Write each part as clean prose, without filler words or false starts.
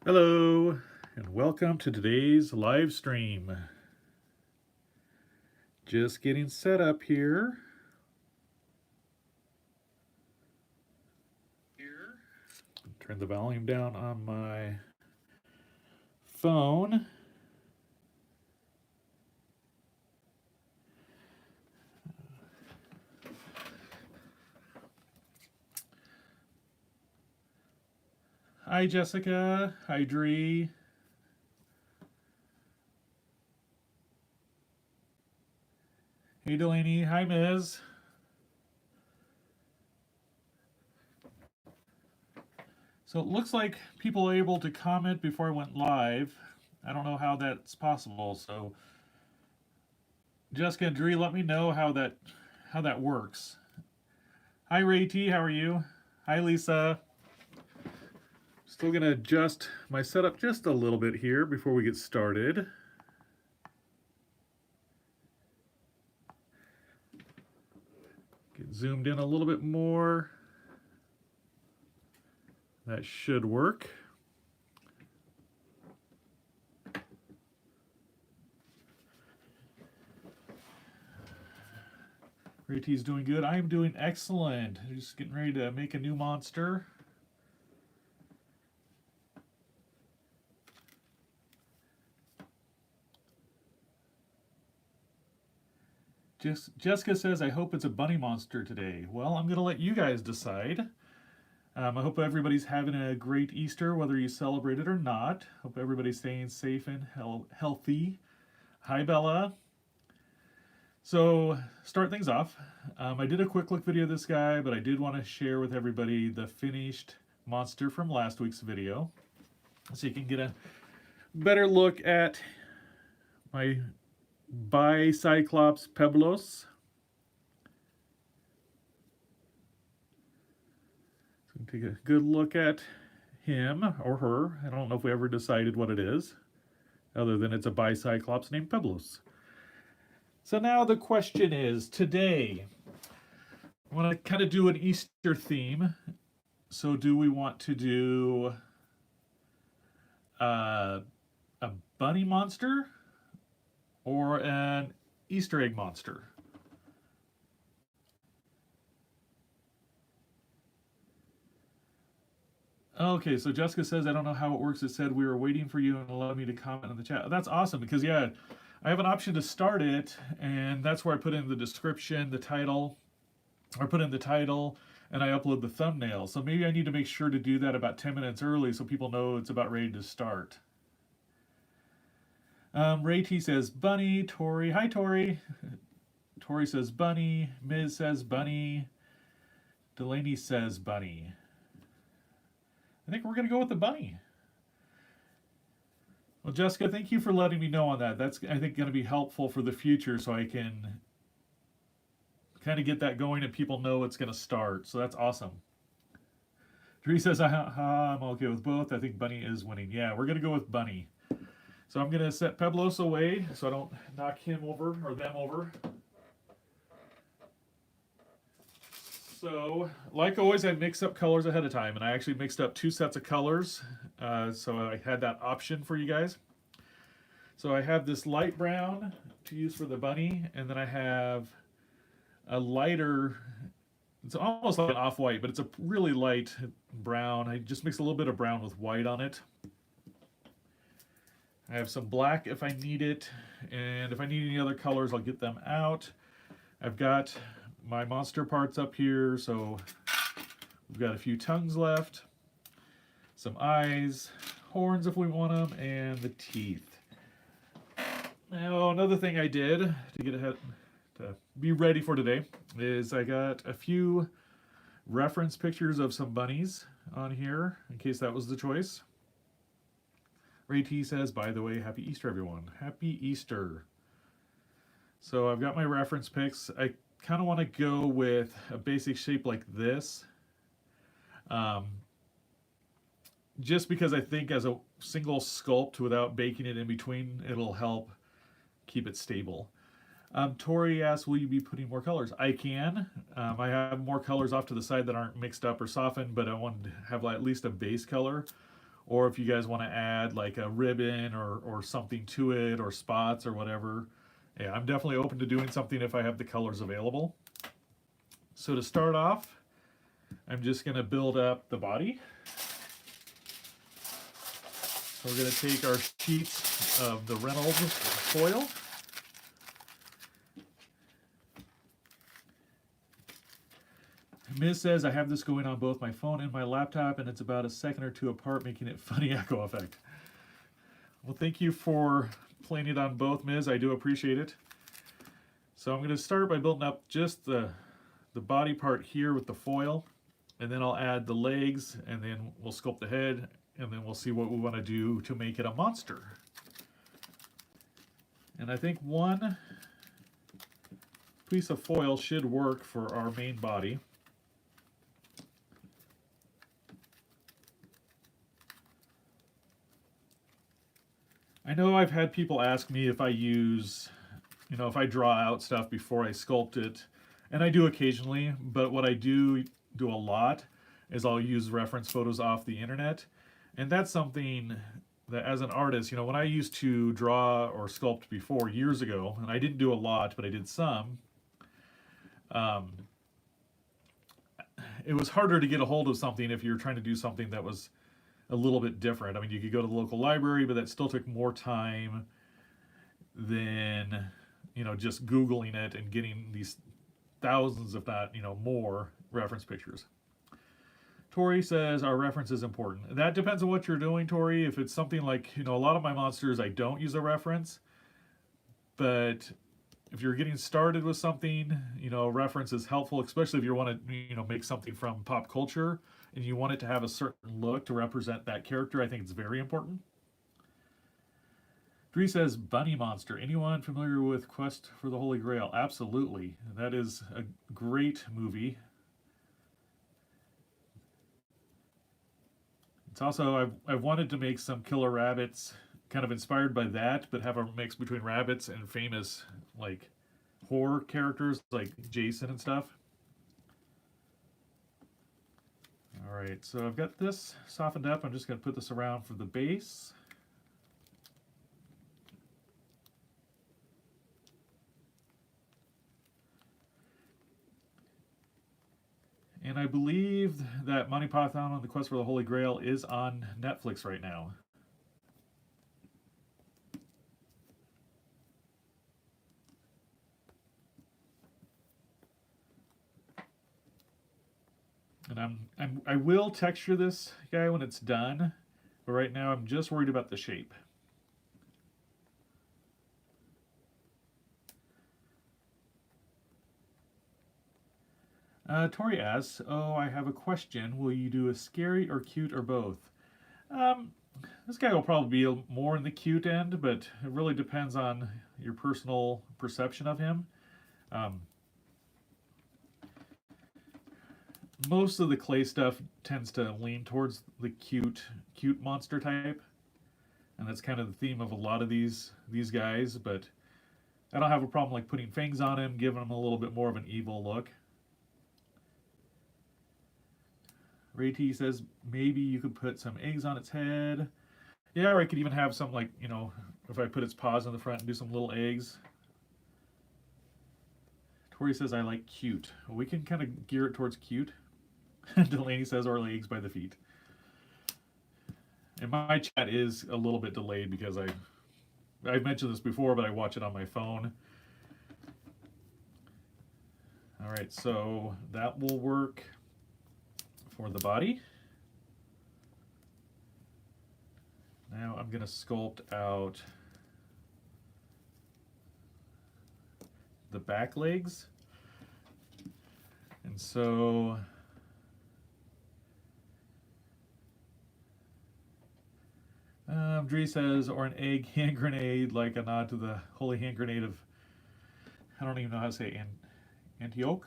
Hello, and welcome to today's live stream. Just getting set up here. Turn the volume down on my phone. Hi, Jessica. Hi, Dree. Hey, Delaney. Hi, Ms. So it looks like people are able to comment before I went live. I don't know how that's possible. So, Jessica and Dree, let me know how that works. Hi, Ray T. How are you? Hi, Lisa. Still gonna adjust my setup just a little bit here before we get started. Get zoomed in a little bit more. That should work. Ray T's doing good. I'm doing excellent. Just getting ready to make a new monster. Jessica says, I hope it's a bunny monster today. Well, I'm going to let you guys decide. I hope everybody's having a great Easter, whether you celebrate it or not. Hope everybody's staying safe and healthy. Hi, Bella. So, start things off. I did a quick look video of this guy, but I did want to share with everybody the finished monster from last week's video, so you can get a better look at my Bicyclops Peblos. So take a good look at him or her. I don't know if we ever decided what it is, other than it's a Bicyclops named Peblos. So now the question is, today, I want to kind of do an Easter theme. So do we want to do a bunny monster or an Easter egg monster? Okay, so Jessica says, I don't know how it works. It said we were waiting for you and allowed me to comment in the chat. That's awesome because, yeah, I have an option to start it, and that's where I put in the description, the title, or put in the title, and I upload the thumbnail. So maybe I need to make sure to do that about 10 minutes early so people know it's about ready to start. Ray T says, Bunny. Tori. Hi, Tori. Tori says, Bunny. Ms. says, Bunny. Delaney says, Bunny. I think we're going to go with the bunny. Well, Jessica, thank you for letting me know on that. That's, I think, going to be helpful for the future so I can kind of get that going and people know it's going to start. So that's awesome. Dree says, I'm okay with both. I think bunny is winning. Yeah, we're going to go with bunny. So I'm going to set Peblos away so I don't knock him over or them over. So, like always, I mix up colors ahead of time, and I actually mixed up 2 sets of colors, so I had that option for you guys. So I have this light brown to use for the bunny, and then I have a lighter, it's almost like an off-white, but it's a really light brown. I just mixed a little bit of brown with white on it. I have some black if I need it, and if I need any other colors, I'll get them out. I've got my monster parts up here, so we've got a few tongues left, some eyes, horns if we want them, and the teeth. Now, another thing I did to get ahead, to be ready for today, is I got a few reference pictures of some bunnies on here, in case that was the choice. Ray T says, by the way, happy Easter, everyone. Happy Easter. So I've got my reference pics. I kind of want to go with a basic shape like this. Just because I think as a single sculpt without baking it in between, it'll help keep it stable. Tori asks, will you be putting more colors? I can. I have more colors off to the side that aren't mixed up or softened, but I wanted to have at least a base color. or if you guys want to add like a ribbon or something to it, or spots or whatever. Yeah, I'm definitely open to doing something if I have the colors available. So to start off, I'm just going to build up the body. So we're going to take our sheets of the Reynolds foil. Ms. says, I have this going on both my phone and my laptop, and it's about a second or two apart, making it funny echo effect. Well, thank you for playing it on both, Ms. I do appreciate it. So I'm going to start by building up just the body part here with the foil, and then I'll add the legs, and then we'll sculpt the head, and then we'll see what we want to do to make it a monster. And I think one piece of foil should work for our main body. I know I've had people ask me if I use, if I draw out stuff before I sculpt it, and I do occasionally, but what I do a lot is I'll use reference photos off the internet, and that's something that as an artist, when I used to draw or sculpt before years ago, and I didn't do a lot, but I did some, it was harder to get a hold of something if you're trying to do something that was a little bit different. I mean, you could go to the local library, but that still took more time than, just Googling it and getting these thousands, if not, more reference pictures. Tori says, our reference is important. That depends on what you're doing, Tori. If it's something like, a lot of my monsters, I don't use a reference. But if you're getting started with something, a reference is helpful, especially if you want to, make something from pop culture and you want it to have a certain look to represent that character. I think it's very important. Dree says, Bunny Monster. Anyone familiar with Quest for the Holy Grail? Absolutely. That is a great movie. It's also, I've wanted to make some killer rabbits kind of inspired by that, but have a mix between rabbits and famous, like, horror characters like Jason and stuff. All right, so I've got this softened up. I'm just going to put this around for the base. And I believe that Monty Python and the Quest for the Holy Grail is on Netflix right now. And I will texture this guy when it's done, but right now I'm just worried about the shape. Tori asks, oh, I have a question. Will you do a scary or cute or both? This guy will probably be more in the cute end, but it really depends on your personal perception of him. Most of the clay stuff tends to lean towards the cute monster type, and that's kind of the theme of a lot of these guys. But I don't have a problem like putting fangs on him, giving him a little bit more of an evil look. Ray T says maybe you could put some eggs on its head. Yeah, or I could even have some, like, if I put its paws in the front and do some little eggs. Tori says I like cute. Well, we can kind of gear it towards cute. Delaney says, or legs by the feet. And my chat is a little bit delayed because I've mentioned this before, but I watch it on my phone. All right, so that will work for the body. Now I'm going to sculpt out the back legs. And so Dree says, or an egg hand grenade, like a nod to the holy hand grenade of, I don't even know how to say, Antioch.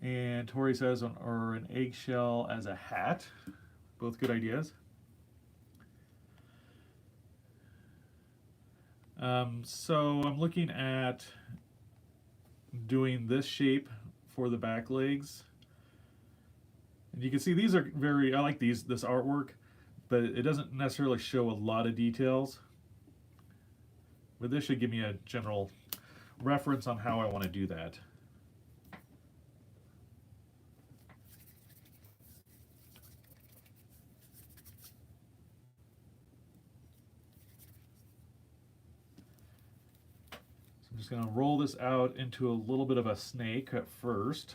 And Tori says, or an eggshell as a hat. Both good ideas. So I'm looking at doing this shape for the back legs. And you can see these are I like this artwork, but it doesn't necessarily show a lot of details. But this should give me a general reference on how I want to do that. So I'm just going to roll this out into a little bit of a snake at first.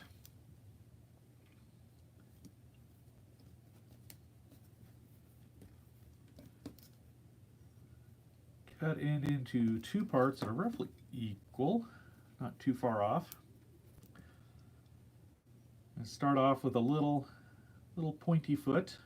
Cut it into two parts that are roughly equal, not too far off. And start off with a little pointy foot.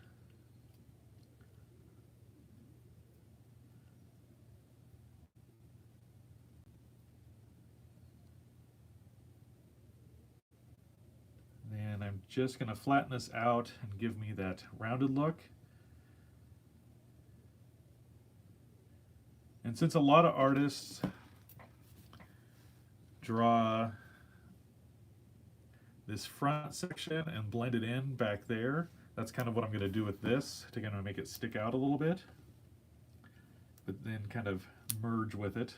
And I'm just going to flatten this out and give me that rounded look. And since a lot of artists draw this front section and blend it in back there, that's kind of what I'm going to do with this, to kind of make it stick out a little bit, but then kind of merge with it.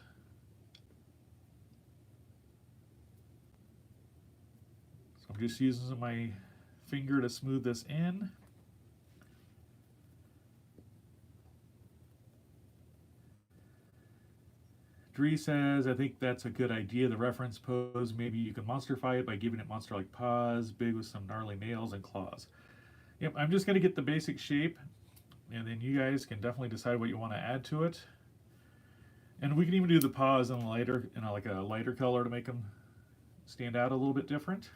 So I'm just using my finger to smooth this in. Dree says, I think that's a good idea. The reference pose, maybe you can monsterify it by giving it monster-like paws, big with some gnarly nails and claws. Yep, I'm just going to get the basic shape, and then you guys can definitely decide what you want to add to it. And we can even do the paws in like a lighter color to make them stand out a little bit different.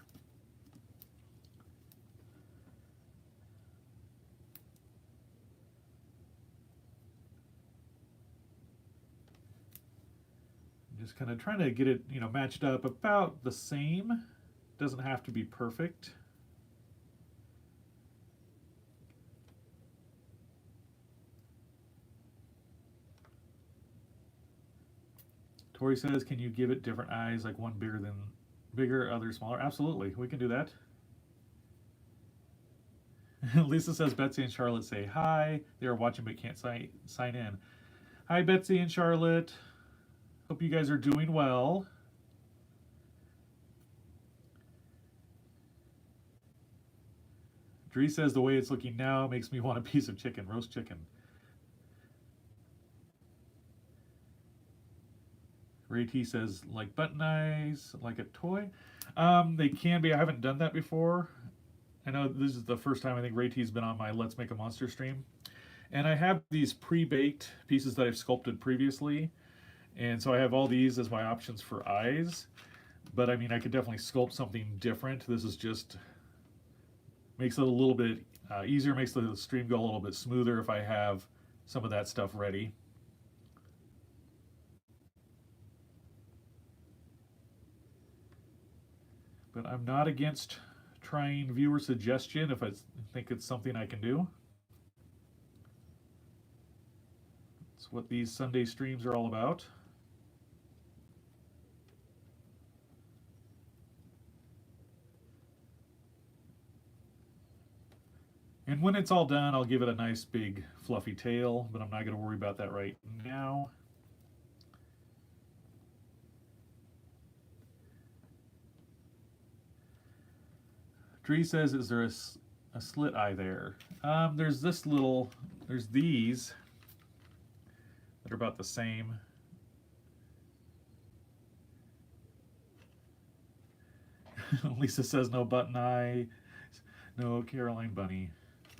Just kind of trying to get it, matched up about the same. Doesn't have to be perfect. Tori says, can you give it different eyes, like one bigger, other smaller? Absolutely, we can do that. Lisa says, Betsy and Charlotte say hi. They are watching but can't sign in. Hi, Betsy and Charlotte. Hope you guys are doing well. Dree says the way it's looking now makes me want a piece of chicken, roast chicken. Ray T says, like button eyes, like a toy. They can be. I haven't done that before. I know this is the first time I think Ray T's been on my Let's Make a Monster stream. And I have these pre-baked pieces that I've sculpted previously. And so I have all these as my options for eyes, but I mean, I could definitely sculpt something different. This is just, makes it a little bit easier, makes the stream go a little bit smoother if I have some of that stuff ready. But I'm not against trying viewer suggestion if I think it's something I can do. That's what these Sunday streams are all about. And when it's all done, I'll give it a nice big fluffy tail, but I'm not going to worry about that right now. Dree says, is there a slit eye there? There's these that are about the same. Lisa says no button eye, no Caroline bunny.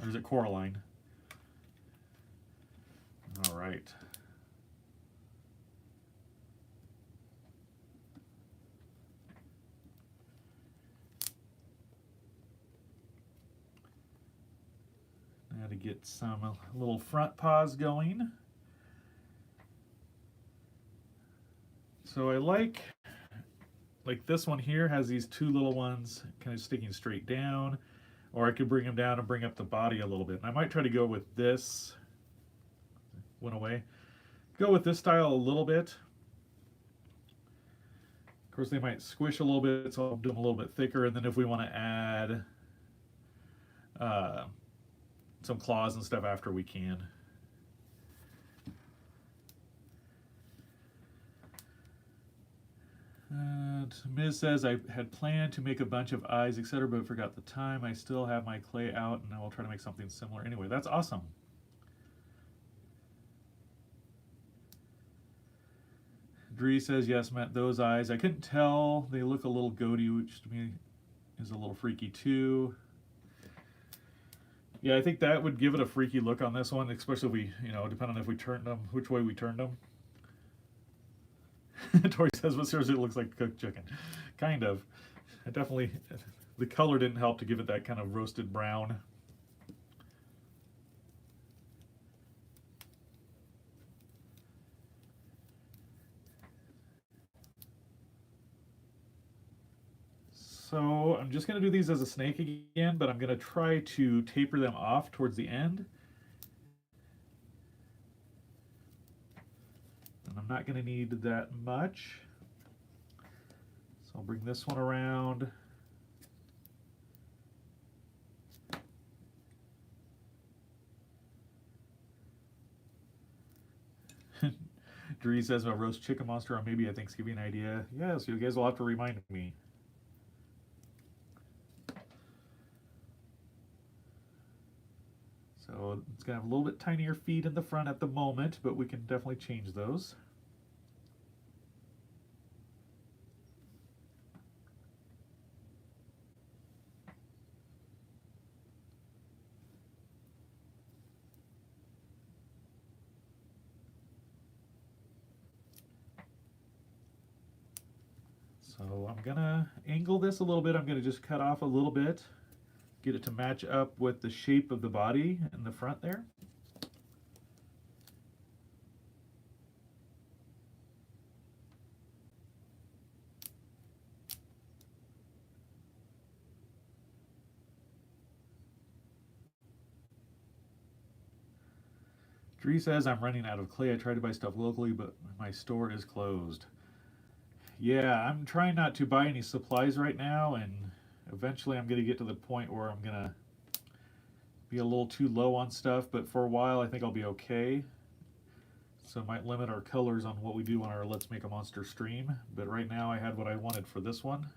Or is it Coraline? All right. Now to get some little front paws going. So I like this one here has these two little ones kind of sticking straight down, or I could bring them down and bring up the body a little bit. And I might try to go with this. Went away. Go with this style a little bit. Of course, they might squish a little bit, so I'll do them a little bit thicker. And then if we want to add some claws and stuff after we can. Ms. says, I had planned to make a bunch of eyes, etc., but forgot the time. I still have my clay out, and I will try to make something similar. Anyway, that's awesome. Dree says, yes, meant those eyes. I couldn't tell. They look a little goaty, which to me is a little freaky too. Yeah, I think that would give it a freaky look on this one, especially if we, depending on if we turned them, which way we turned them. Tori says, but seriously, it looks like cooked chicken. Kind of. It definitely, the color didn't help to give it that kind of roasted brown. So I'm just going to do these as a snake again, but I'm going to try to taper them off towards the end. And I'm not going to need that much. So I'll bring this one around. Dree says a roast chicken monster or maybe a Thanksgiving idea. Yeah, so you guys will have to remind me. So it's going to have a little bit tinier feet in the front at the moment, but we can definitely change those. So I'm going to angle this a little bit. I'm going to just cut off a little bit, get it to match up with the shape of the body in the front there. Dree says, I'm running out of clay. I tried to buy stuff locally, but my store is closed. Yeah, I'm trying not to buy any supplies right now, and eventually I'm going to get to the point where I'm going to be a little too low on stuff, but for a while I think I'll be okay. So it might limit our colors on what we do on our Let's Make a Monster stream, but right now I had what I wanted for this one.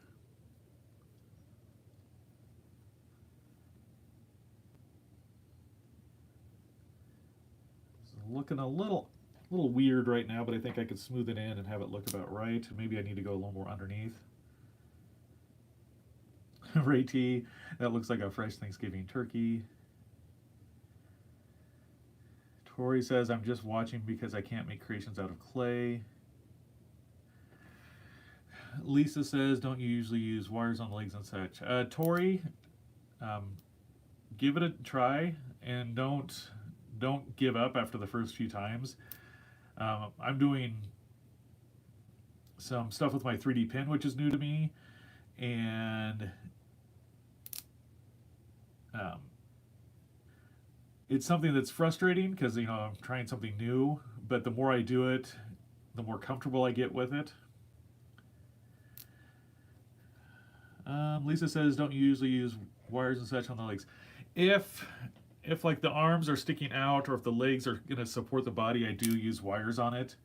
It's looking a little weird right now, but I think I could smooth it in and have it look about right. Maybe I need to go a little more underneath. Ray T, that looks like a fresh Thanksgiving turkey. Tori says, I'm just watching because I can't make creations out of clay. Lisa says, don't you usually use wires on the legs and such? Tori, give it a try and don't give up after the first few times. I'm doing some stuff with my 3D pin, which is new to me, and it's something that's frustrating because I'm trying something new, but the more I do it, the more comfortable I get with it. Lisa says, don't you usually use wires and such on the legs? If like the arms are sticking out or if the legs are going to support the body, I do use wires on it.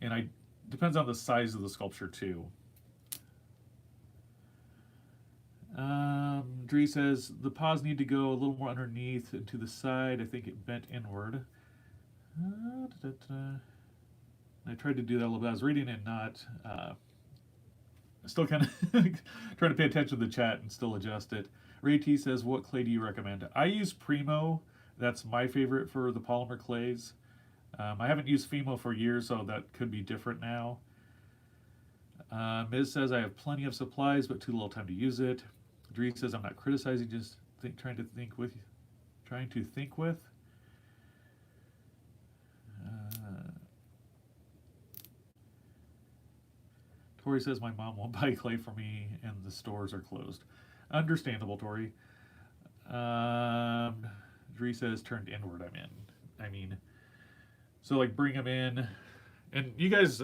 And depends on the size of the sculpture too. Dree says, the paws need to go a little more underneath and to the side. I think it bent inward. I tried to do that a little bit. I was reading it, not... still kind of trying to pay attention to the chat and still adjust it. Ray T says, what clay do you recommend? I use Primo. That's my favorite for the polymer clays. I haven't used Fimo for years, so that could be different now. Ms. says, I have plenty of supplies, but too little time to use it. Dree says, I'm not criticizing, just trying to think with. Tori says, my mom won't buy clay for me and the stores are closed. Understandable, Tori. Dree says, turned inward, I mean, so like bring them in. And you guys,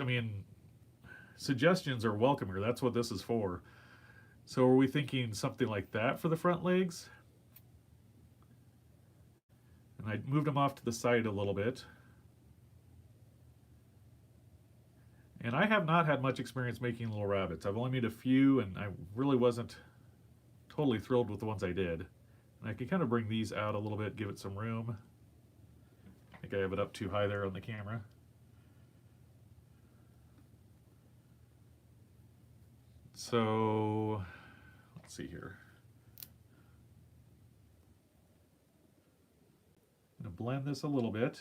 suggestions are welcome here. That's what this is for. So are we thinking something like that for the front legs? And I moved them off to the side a little bit. And I have not had much experience making little rabbits. I've only made a few, and I really wasn't totally thrilled with the ones I did. And I can kind of bring these out a little bit, give it some room. I think I have it up too high there on the camera. So, let's see here. I'm going to blend this a little bit.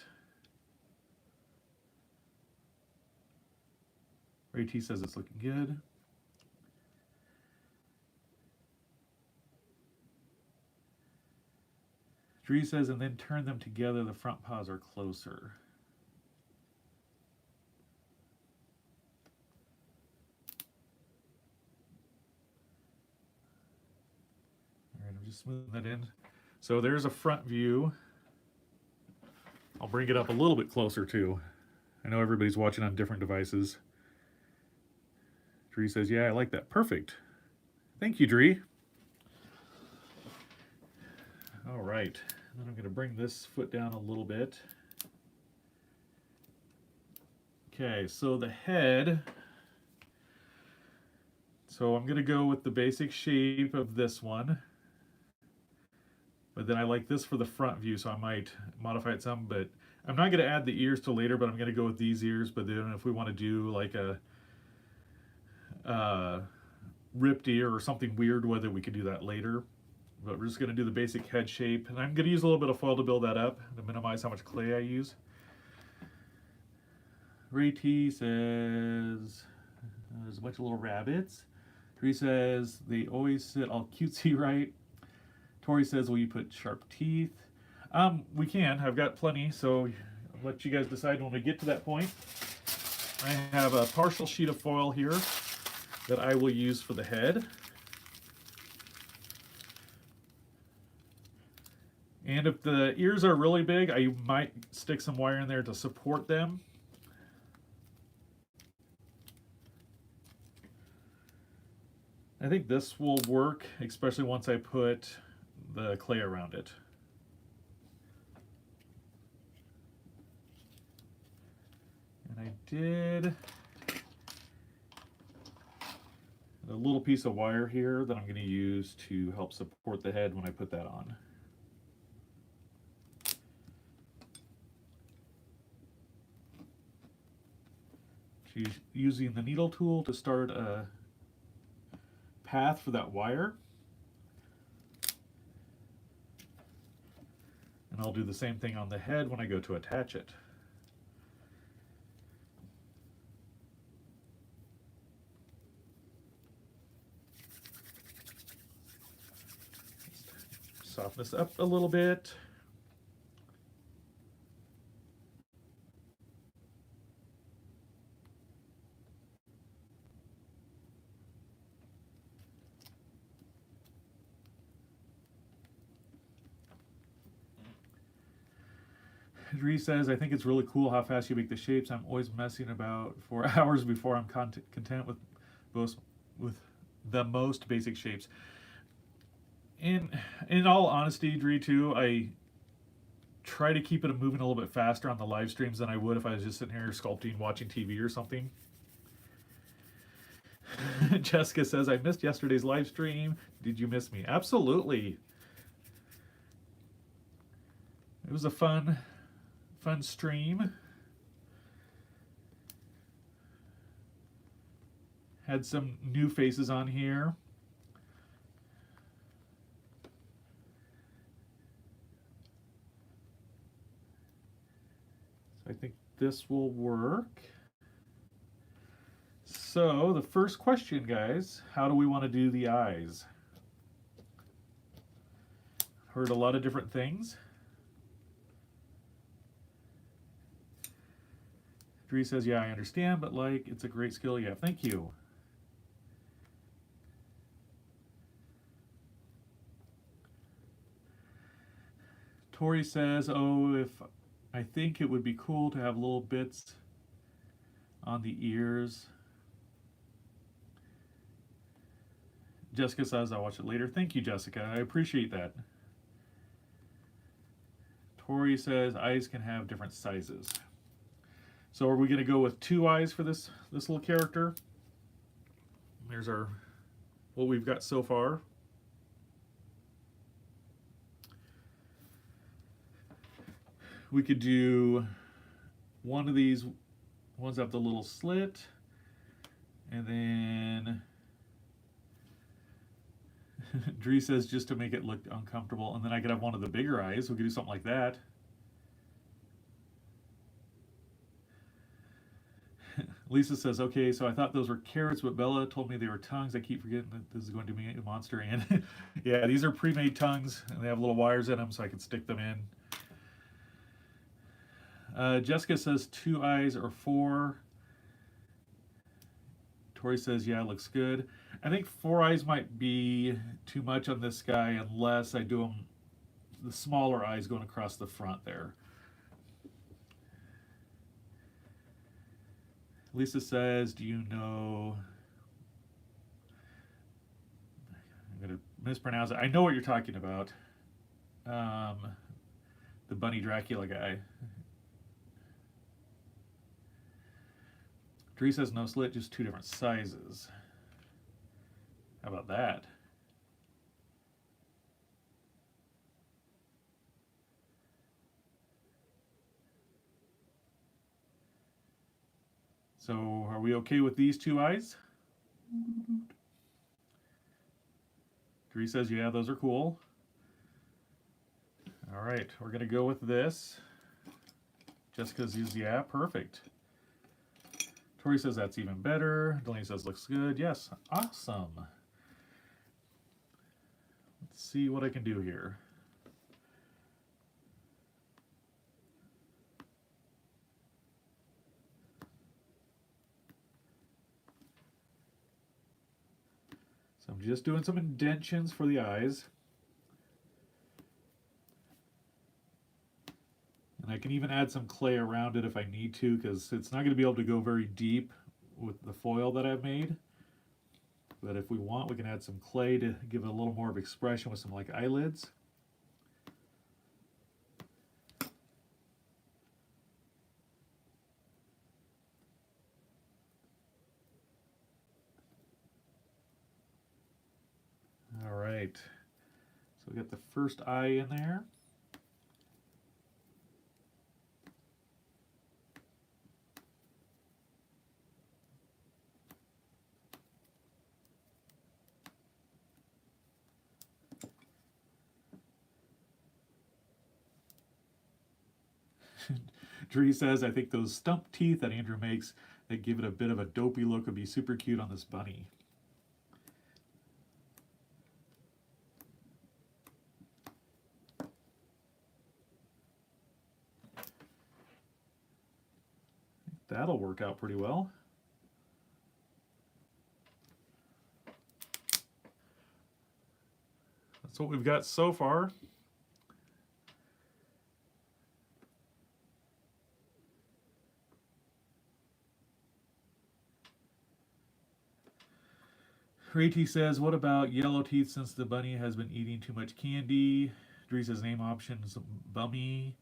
Ray T says it's looking good. Dree says, and then turn them together, the front paws are closer. All right, I'm just smoothing that in. So there's a front view. I'll bring it up a little bit closer too. I know everybody's watching on different devices. Dree says, yeah, I like that. Perfect. Thank you, Dree. All right. Then I'm going to bring this foot down a little bit. Okay, so the head. So I'm going to go with the basic shape of this one. But then I like this for the front view, so I might modify it some. But I'm not going to add the ears till later, but I'm going to go with these ears. But then if we want to do like a ripped ear or something weird, whether we could do that later. But we're just going to do the basic head shape, and I'm going to use a little bit of foil to build that up to minimize how much clay I use. Ray T says there's a bunch of little rabbits. Tree says they always sit all cutesy, right? Tori says, will you put sharp teeth? We can. I've got plenty, so I'll let you guys decide when we get to that point. I have a partial sheet of foil here that I will use for the head. And if the ears are really big, I might stick some wire in there to support them. I think this will work, especially once I put the clay around it. And I did a little piece of wire here that I'm going to use to help support the head when I put that on. She's using the needle tool to start a path for that wire. And I'll do the same thing on the head when I go to attach it. Soften this up a little bit. Dree says, I think it's really cool how fast you make the shapes. I'm always messing about for hours before I'm content with the most basic shapes. In all honesty, Dree, too, I try to keep it moving a little bit faster on the live streams than I would if I was just sitting here sculpting, watching TV or something. Jessica says, I missed yesterday's live stream. Did you miss me? Absolutely. It was a fun stream. Had some new faces on here. So I think this will work. So the first question, guys, how do we want to do the eyes? Heard a lot of different things. Dree says, yeah, I understand, but like, it's a great skill. Yeah, thank you. Tori says, oh, if I think it would be cool to have little bits on the ears. Jessica says, I'll watch it later. Thank you, Jessica. I appreciate that. Tori says eyes can have different sizes. So are we going to go with 2 eyes for this little character? There's our what we've got so far. We could do one of these ones that have the little slit, and then Dree says just to make it look uncomfortable, and then I could have one of the bigger eyes. We could do something like that. Lisa says, okay, so I thought those were carrots, but Bella told me they were tongues. I keep forgetting that this is going to be a monster. And yeah, these are pre-made tongues, and they have little wires in them so I can stick them in. Jessica says 2 eyes or 4. Tori says, yeah, it looks good. I think 4 eyes might be too much on this guy unless I do them the smaller eyes going across the front there. Lisa says, do you know, I'm going to mispronounce it. I know what you're talking about. The Bunny Dracula guy. Dree says no slit, just 2 different sizes. How about that? So are we okay with these 2 eyes? Dree says, yeah, those are cool. All right, we're going to go with this. Jessica says, yeah, perfect. Tori says, that's even better. Delaney says, looks good. Yes, awesome. Let's see what I can do here. So I'm just doing some indentions for the eyes. And I can even add some clay around it if I need to, because it's not going to be able to go very deep with the foil that I've made. But if we want, we can add some clay to give it a little more of expression with some like eyelids. All right, so we got the first eye in there. Dree says, I think those stump teeth that Andrew makes that give it a bit of a dopey look would be super cute on this bunny. That'll work out pretty well. That's what we've got so far. Rati says, what about yellow teeth since the bunny has been eating too much candy? Dree says, name options, Bummy.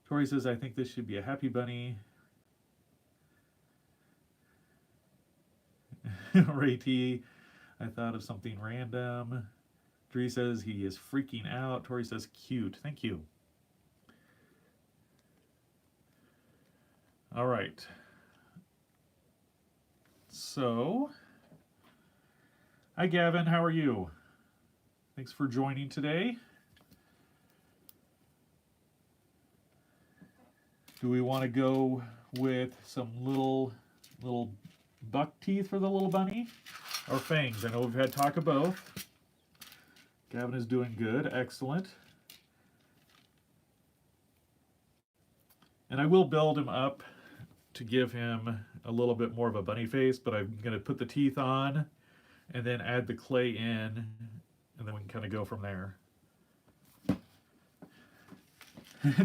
Tori says, I think this should be a happy bunny. Rati, I thought of something random. Dree says, he is freaking out. Tori says, cute. Thank you. All right. So, hi Gavin, how are you? Thanks for joining today. Do we want to go with some little buck teeth for the little bunny or fangs? I know we've had talk of both. Gavin is doing good, excellent. And I will build him up to give him a little bit more of a bunny face, but I'm going to put the teeth on and then add the clay in, and then we can kind of go from there.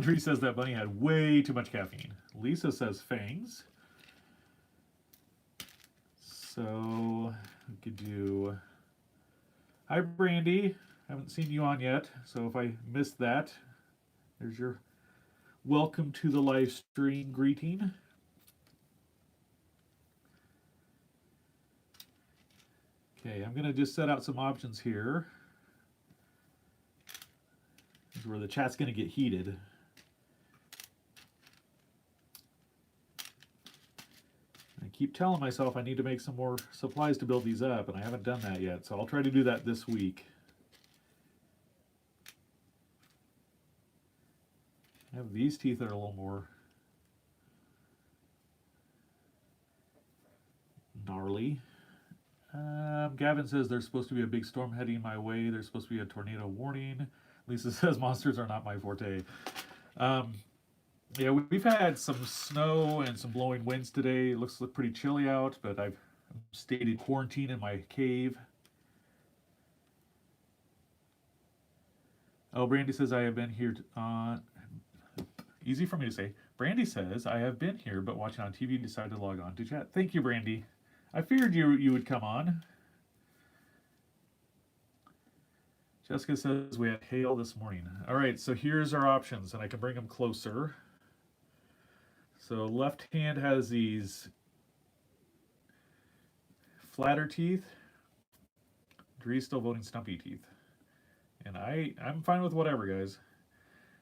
Dree says that bunny had way too much caffeine. Lisa says fangs. So we could do, hi Brandy, haven't seen you on yet, so if I missed that, there's your Welcome to the live stream greeting. Okay, I'm going to just set out some options here. This is where the chat's going to get heated. I keep telling myself I need to make some more supplies to build these up, and I haven't done that yet, so I'll try to do that this week. I have these teeth that are a little more gnarly. Gavin says there's supposed to be a big storm heading my way. There's supposed to be a tornado warning. Lisa says monsters are not my forte. Yeah, we've had some snow and some blowing winds today. It looks pretty chilly out, but I've stayed in quarantine in my cave. Oh, Brandy says I have been here. Easy for me to say. Brandy says I have been here, but watching on TV decided to log on to chat. Thank you, Brandy. I figured you would come on. Jessica says we had hail this morning. All right, so here's our options, and I can bring them closer. So left hand has these flatter teeth. Dree's still voting stumpy teeth. And I'm fine with whatever, guys.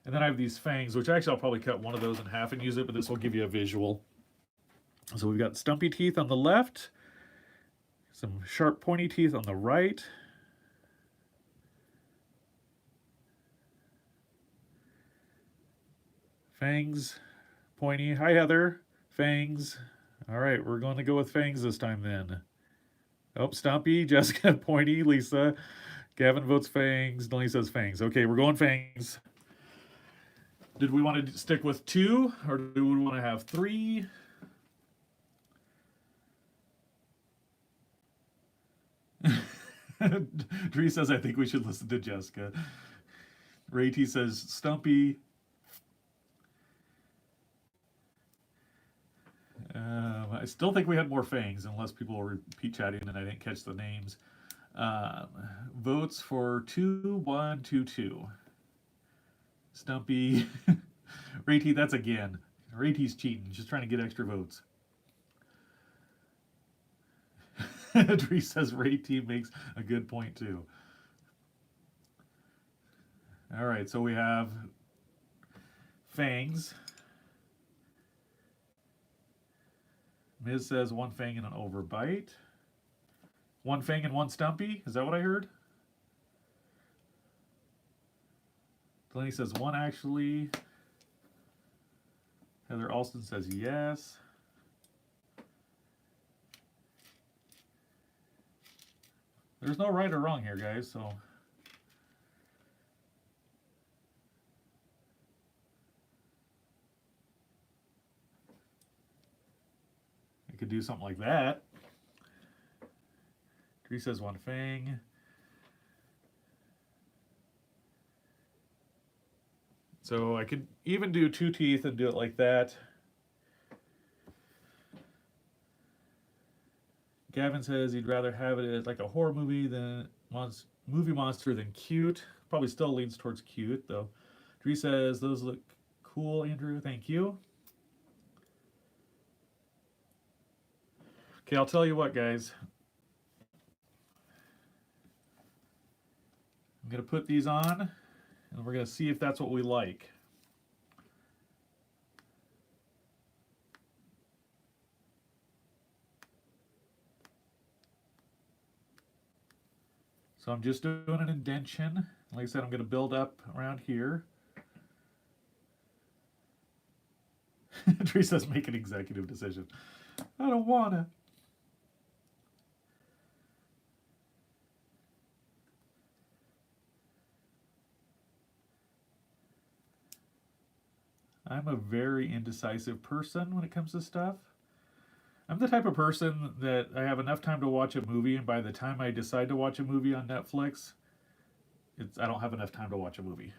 And then I have these fangs, which actually I'll probably cut one of those in half and use it, but this will give you a visual. So we've got stumpy teeth on the left, some sharp pointy teeth on the right. Fangs, pointy. Hi, Heather. Fangs. All right, we're going to go with fangs this time then. Oh, stumpy, Jessica, pointy, Lisa. Gavin votes fangs. Delaney says fangs. Okay, we're going fangs. Did we want to stick with 2, or do we want to have 3? Dree says, I think we should listen to Jessica. Ray T says, Stumpy. I still think we had more fangs, unless people were repeat chatting and I didn't catch the names. Votes for 2, 1, 2, 2. Stumpy. Ray T, that's again. Ray T's cheating, just trying to get extra votes. Dree says Ray T makes a good point too. All right, so we have fangs. Miz says 1 fang and an overbite. 1 fang and 1 stumpy. Is that what I heard? Delaney says 1 actually. Heather Alston says yes. There's no right or wrong here, guys, so. I could do something like that. Tree says 1 fang. So I could even do 2 teeth and do it like that. Gavin says he'd rather have it as like a horror movie than movie monster than cute. Probably still leans towards cute though. Dree says those look cool, Andrew. Thank you. Okay, I'll tell you what, guys. I'm gonna put these on, and we're gonna see if that's what we like. So I'm just doing an indentation. Like I said, I'm going to build up around here. Tree says make an executive decision. I don't want to. I'm a very indecisive person when it comes to stuff. I'm the type of person that I have enough time to watch a movie, and by the time I decide to watch a movie on Netflix, I don't have enough time to watch a movie.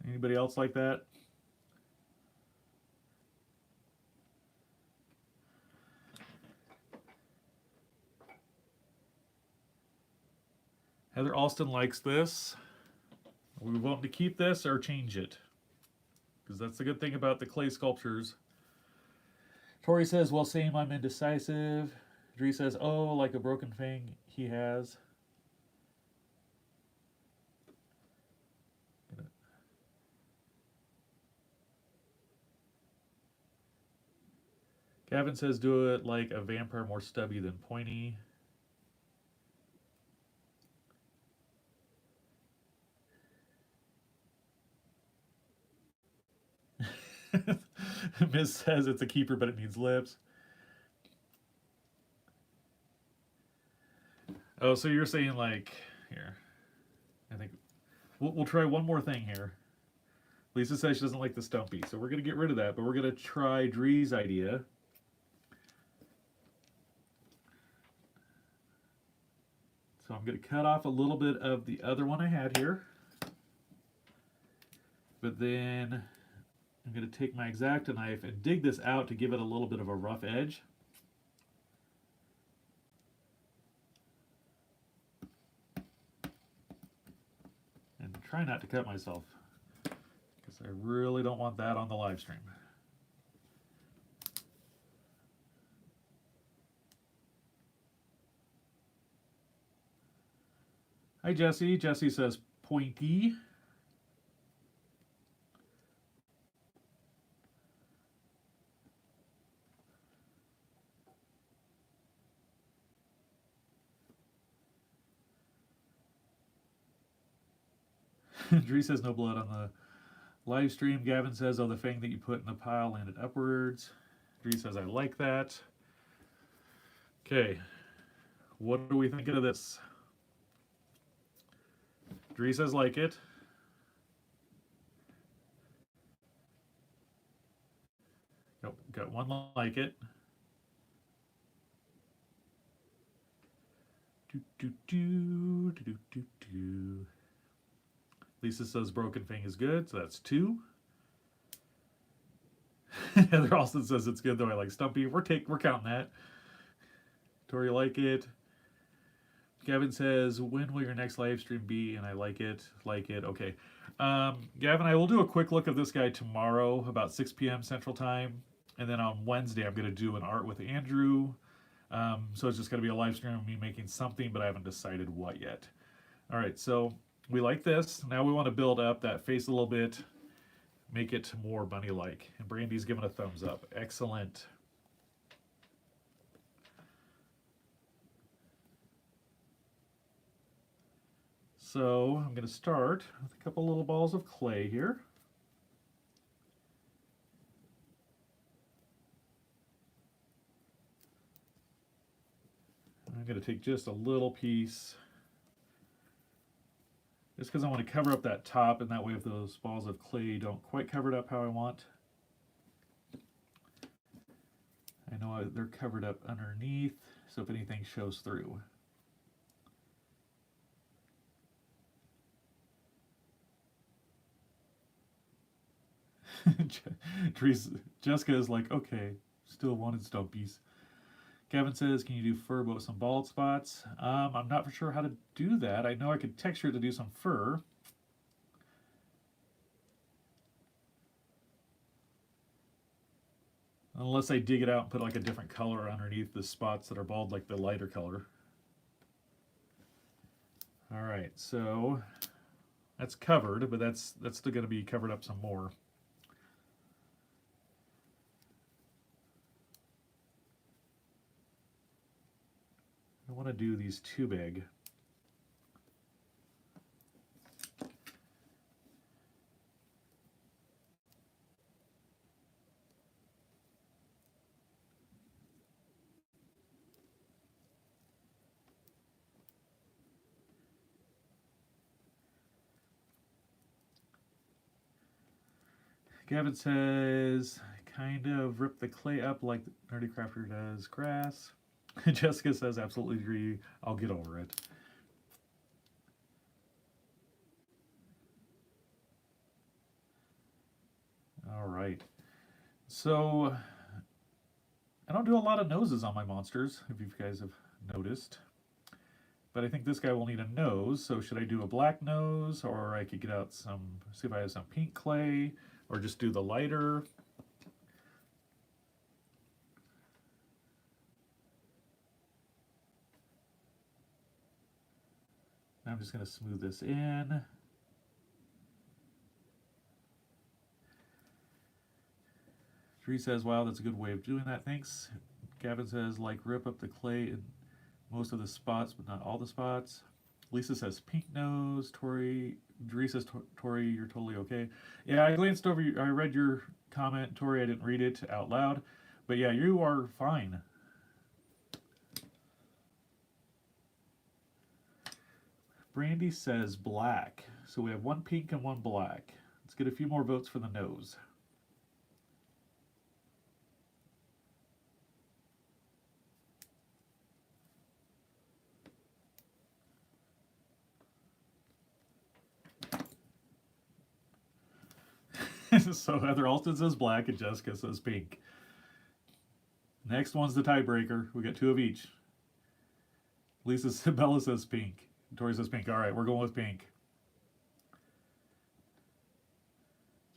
Anybody else like that? Heather Alston likes this. Are we wanting to keep this or change it? because that's the good thing about the clay sculptures. Tori says, well, same, I'm indecisive. Dree says, oh, like a broken fang he has. Gavin says, do it like a vampire, more stubby than pointy. Miss says it's a keeper, but it needs lips. Oh, so you're saying like, here, I think we'll try one more thing here. Lisa says she doesn't like the stumpy, so we're going to get rid of that, but we're going to try Dree's idea. So I'm going to cut off a little bit of the other one I had here. But then I'm going to take my X-Acto knife and dig this out to give it a little bit of a rough edge. And try not to cut myself, because I really don't want that on the live stream. Hi, Jesse. Jesse says pointy. Dree says no blood on the live stream. Gavin says, oh, the fang that you put in the pile landed upwards. Dree says, I like that. Okay, what are we thinking of this? Dree says like it. Got one like it. Lisa says broken fang is good, so that's 2. Heather also says it's good, though I like Stumpy. We're counting that. Tori like it. Gavin says, when will your next live stream be? And I like it. Okay. Gavin, I will do a quick look of this guy tomorrow, about 6 p.m. Central Time. And then on Wednesday, I'm going to do an art with Andrew. So it's just going to be a live stream of me making something, but I haven't decided what yet. All right, so we like this. Now we want to build up that face a little bit, make it more bunny-like. And Brandy's giving a thumbs up. Excellent. So I'm going to start with a couple little balls of clay here. I'm going to take just a little piece, just because I want to cover up that top, and that way if those balls of clay don't quite cover it up how I want. I know they're covered up underneath, so if anything shows through. Jessica is like, okay, still wanted stumpies. Gavin says, can you do fur but with some bald spots? I'm not for sure how to do that. I know I could texture it to do some fur. Unless I dig it out and put like a different color underneath the spots that are bald, like the lighter color. All right, so that's covered, but that's still going to be covered up some more. I want to do these too big. Gavin says, kind of rip the clay up like Nerdy Crafter does grass. Jessica says, absolutely agree. I'll get over it. All right. So I don't do a lot of noses on my monsters, if you guys have noticed. But I think this guy will need a nose, so should I do a black nose, or I could get out some, see if I have some pink clay. or just do the lighter. Now I'm just going to smooth this in. Tree says, wow, that's a good way of doing that. Thanks. Gavin says, like, rip up the clay in most of the spots, but not all the spots. Lisa says, pink nose. Dree says, Tori, you're totally okay. Yeah, I glanced over, I read your comment, Tori. I didn't read it out loud. But yeah, you are fine. Brandy says black. So we have one pink and one black. Let's get a few more votes for the nose. So Heather Alston says black and Jessica says pink. Next one's the tiebreaker. We got two of each. Bella says pink. Tori says pink. All right, we're going with pink.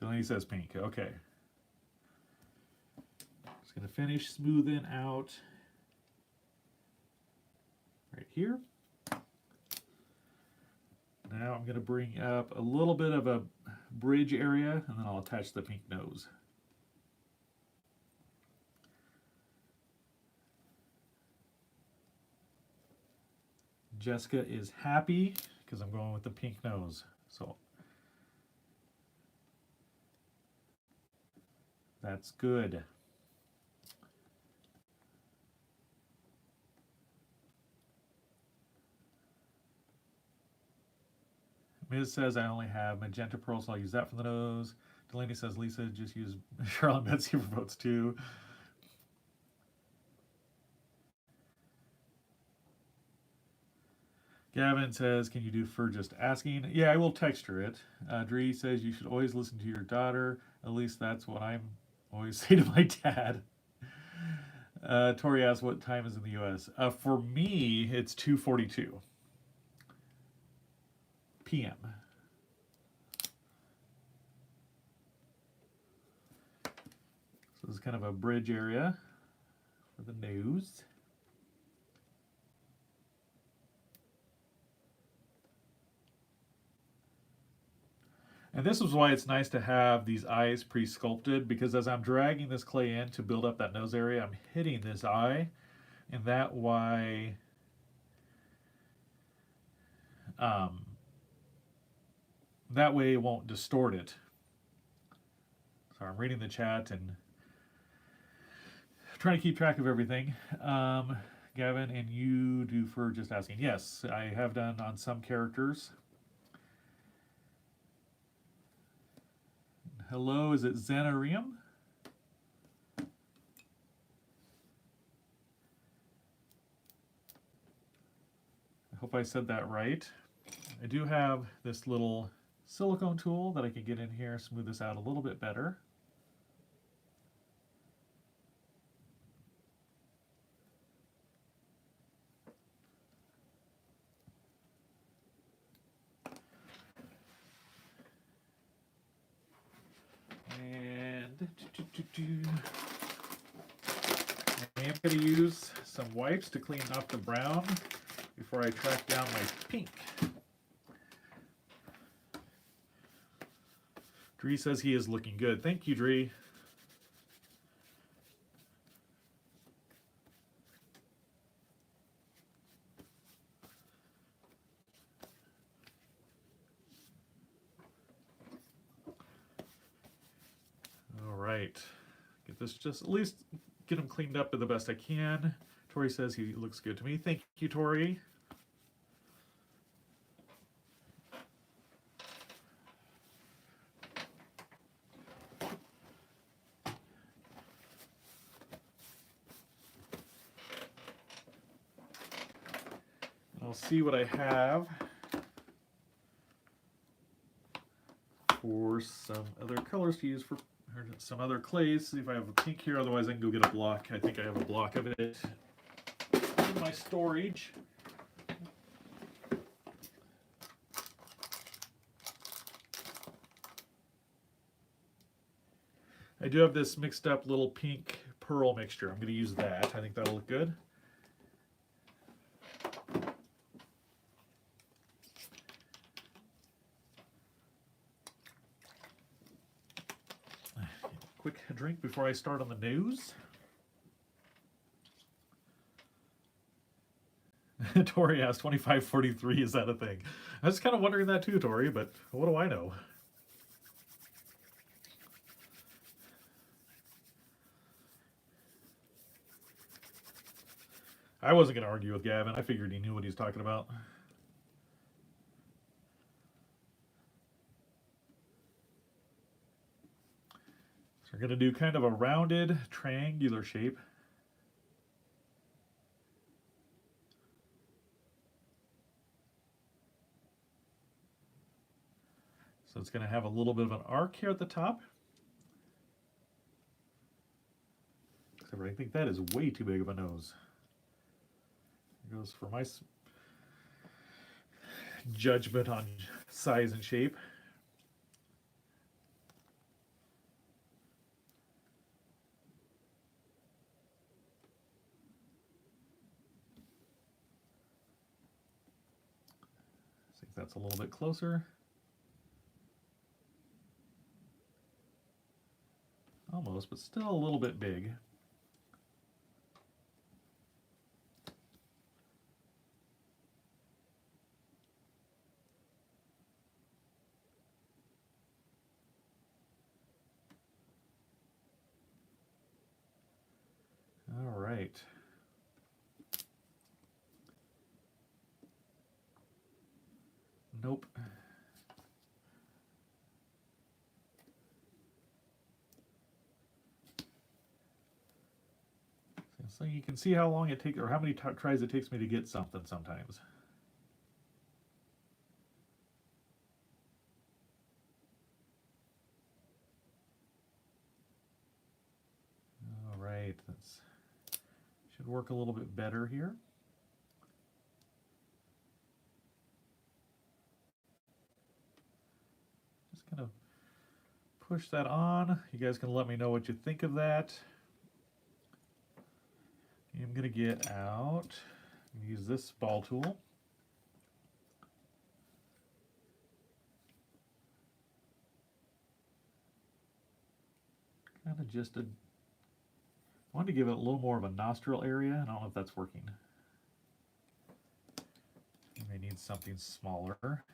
Delaney says pink. Okay. Just going to finish smoothing out right here. Now I'm going to bring up a little bit of a bridge area, and then I'll attach the pink nose. Jessica is happy because I'm going with the pink nose. So that's good. Ms. says I only have magenta pearl, so I'll use that for the nose. Delaney says Lisa just use Charlotte and Betsy for votes too. Gavin says, can you do for just asking? Yeah, I will texture it. Dree says you should always listen to your daughter. At least that's what I'm always say to my dad. Tori asks what time is in the US. For me, it's 2:42 p.m. So this is kind of a bridge area for the nose. And this is why it's nice to have these eyes pre-sculpted, because as I'm dragging this clay in to build up that nose area, I'm hitting this eye, and that way it won't distort it. So I'm reading the chat and trying to keep track of everything. Gavin, and you do for just asking. Yes, I have done on some characters. Hello, is it Xanarium? I hope I said that right. I do have this little silicone tool that I can get in here, smooth this out a little bit better. And I am going to use some wipes to clean off the brown before I track down my pink. Dree says he is looking good. Thank you, Dree. All right. Get this just at least get him cleaned up the best I can. Tori says he looks good to me. Thank you, Tori. I'll see what I have for some other colors to use for some other clays. See if I have a pink here, otherwise I can go get a block. I think I have a block of it in my storage. I do have this mixed up little pink pearl mixture. I'm going to use that. I think that'll look good. Quick drink before I start on the news. Tori asked 2543, is that a thing? I was kind of wondering that too, Tori, but what do I know? I wasn't going to argue with Gavin. I figured he knew what he was talking about. So we're going to do kind of a rounded triangular shape. So it's going to have a little bit of an arc here at the top. Except I think that is way too big of a nose. Here goes for my judgment on size and shape. I think that's a little bit closer. Almost, but still a little bit big. All right. Nope. So you can see how long it takes, or how many tries it takes me to get something sometimes. All right, that's should work a little bit better here. Just kind of push that on. You guys can let me know what you think of that. I'm going to get out, use this ball tool. Kind of just I wanted to give it a little more of a nostril area. I don't know if that's working. You may need something smaller.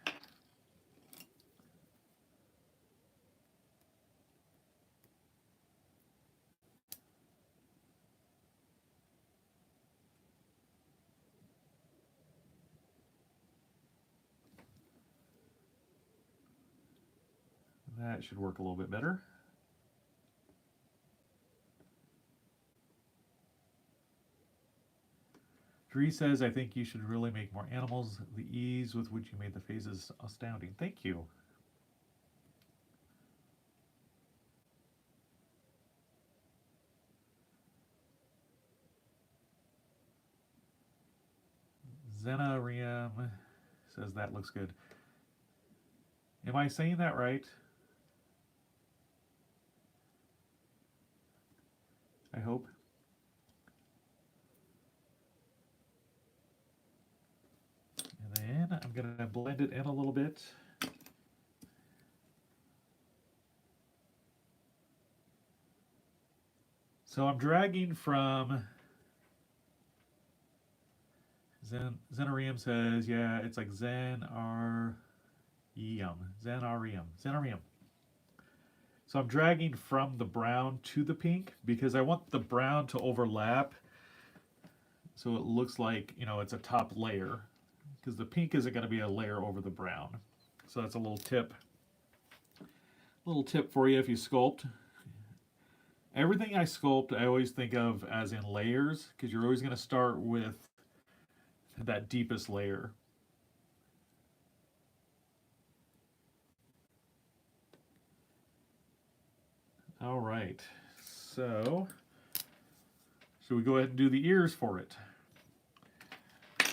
That should work a little bit better. Dree says, I think you should really make more animals. The ease with which you made the face is astounding. Thank you. Zenarium says that looks good. Am I saying that right? I hope. And then I'm going to blend it in a little bit. So I'm dragging from Zenarium says, yeah, it's like Zenarium. So I'm dragging from the brown to the pink because I want the brown to overlap so it looks like, you know, it's a top layer, because the pink isn't going to be a layer over the brown. So that's a little tip. Little tip for you if you sculpt. Everything I sculpt, I always think of as in layers, because you're always going to start with that deepest layer. All right, so should we go ahead and do the ears for it? And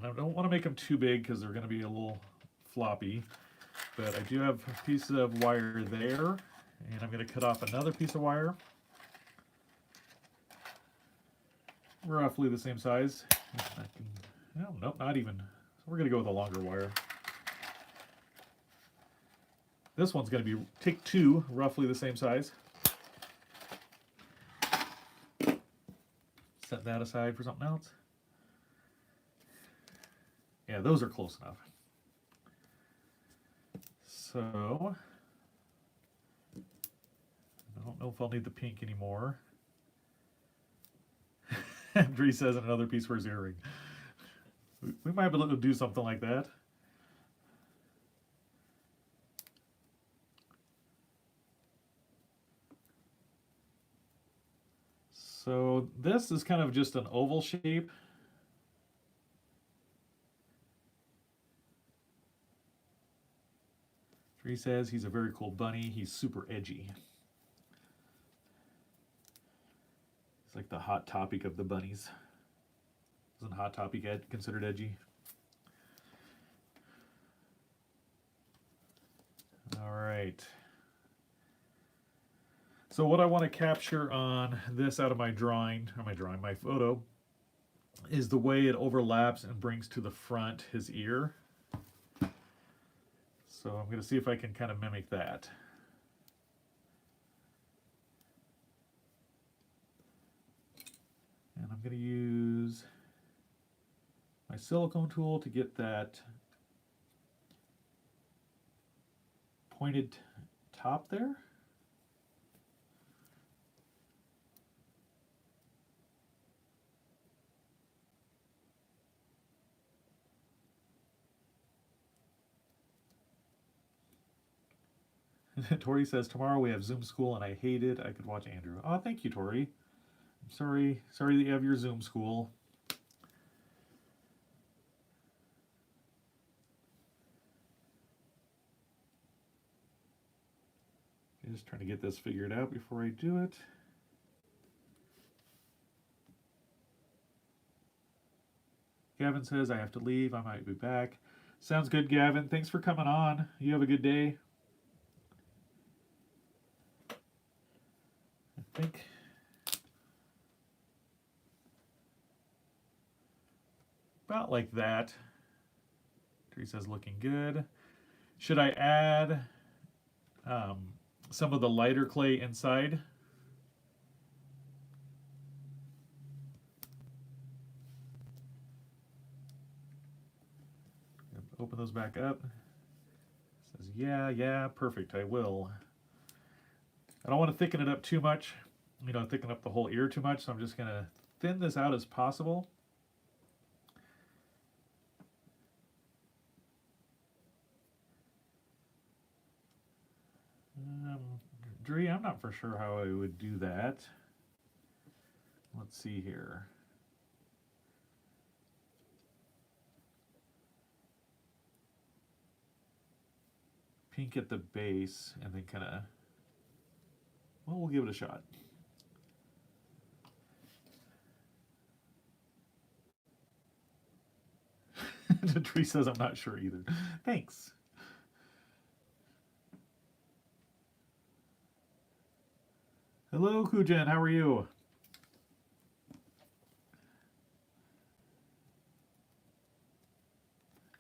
I don't want to make them too big because they're going to be a little floppy, but I do have pieces of wire there, And I'm going to cut off another piece of wire. Roughly the same size. No, nope, not even. So we're going to go with a longer wire. This one's going to be take 2, roughly the same size. Set that aside for something else. Yeah, those are close enough. So, I don't know if I'll need the pink anymore. Andrew says another piece for his earring. We might be able to do something like that. So this is kind of just an oval shape. He says he's a very cool bunny. He's super edgy. It's like the hot topic of the bunnies. Isn't Hot Topic considered edgy? All right. So what I want to capture on this out of my drawing, or my photo, is the way it overlaps and brings to the front his ear. So I'm going to see if I can kind of mimic that. And I'm going to use my silicone tool to get that pointed top there. Tori says, tomorrow we have Zoom school and I hate it. I could watch Andrew. Oh, thank you, Tori. I'm sorry that you have your Zoom school. I'm just trying to get this figured out before I do it. Gavin says, I have to leave. I might be back. Sounds good, Gavin. Thanks for coming on. You have a good day. I think about like that. Teresa's looking good. Should I add some of the lighter clay inside? Open those back up. Says, yeah, perfect, I will. I don't want to thicken it up too much, thicken up the whole ear too much, so I'm just going to thin this out as possible. Dree, I'm not for sure how I would do that. Let's see here. Pink at the base, and then kind of, well, we'll give it a shot. The tree says I'm not sure either. Thanks. Hello, Kujen, how are you?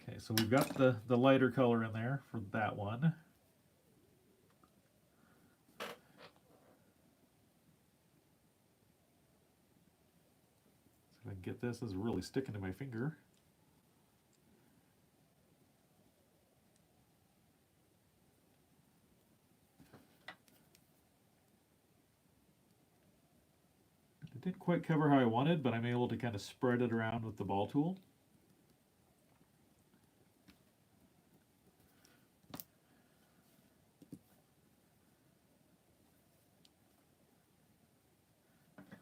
Okay, so we've got the lighter color in there for that one. So if I can get this is really sticking to my finger. It didn't quite cover how I wanted, but I'm able to kind of spread it around with the ball tool.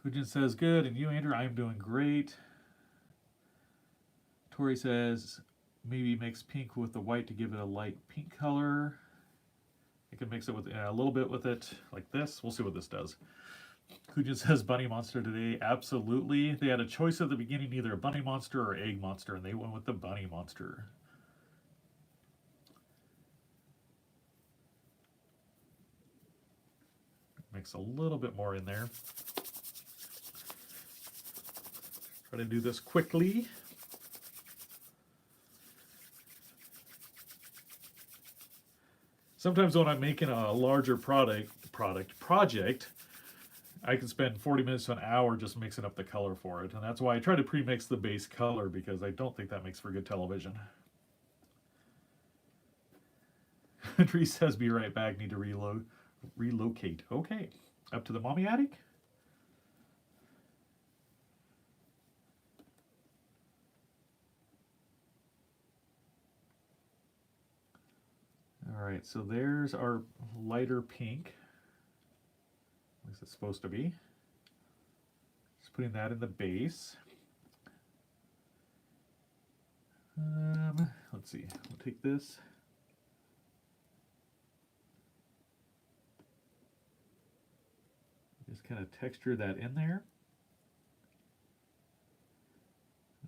Kujin says, good, and you, Andrew? I'm doing great. Tori says, maybe mix pink with the white to give it a light pink color. I can mix it with a little bit with it like this. We'll see what this does. Kujin says, bunny monster today. Absolutely. They had a choice at the beginning, either a bunny monster or egg monster, and they went with the bunny monster. mix a little bit more in there. Try to do this quickly. Sometimes when I'm making a larger project, I can spend 40 minutes to an hour just mixing up the color for it. And that's why I try to pre-mix the base color, because I don't think that makes for good television. Tree says, be right back, need to relocate. Okay, up to the mommy attic? All right, so there's our lighter pink. At least it's supposed to be. Just putting that in the base. Let's see, we'll take this. Just kind of texture that in there.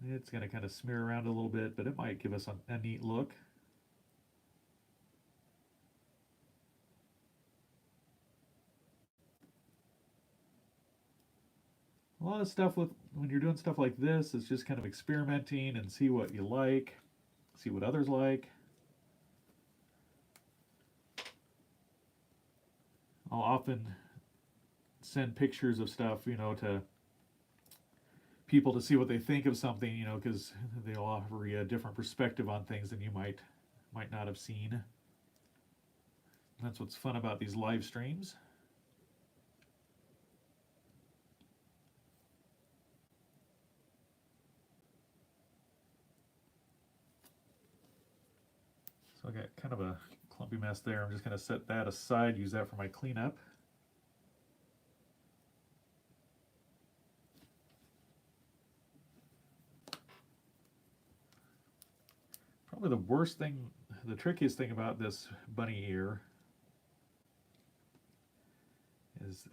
It's going to kind of smear around a little bit, but it might give us a neat look. A lot of stuff when you're doing stuff like this, it's just kind of experimenting and see what you like, see what others like. I'll often send pictures of stuff, you know, to people to see what they think of something, you know, because they'll offer you a different perspective on things than you might not have seen. That's what's fun about these live streams. So I got kind of a clumpy mess there. I'm just going to set that aside, use that for my cleanup. Probably the worst thing, the trickiest thing about this bunny ear is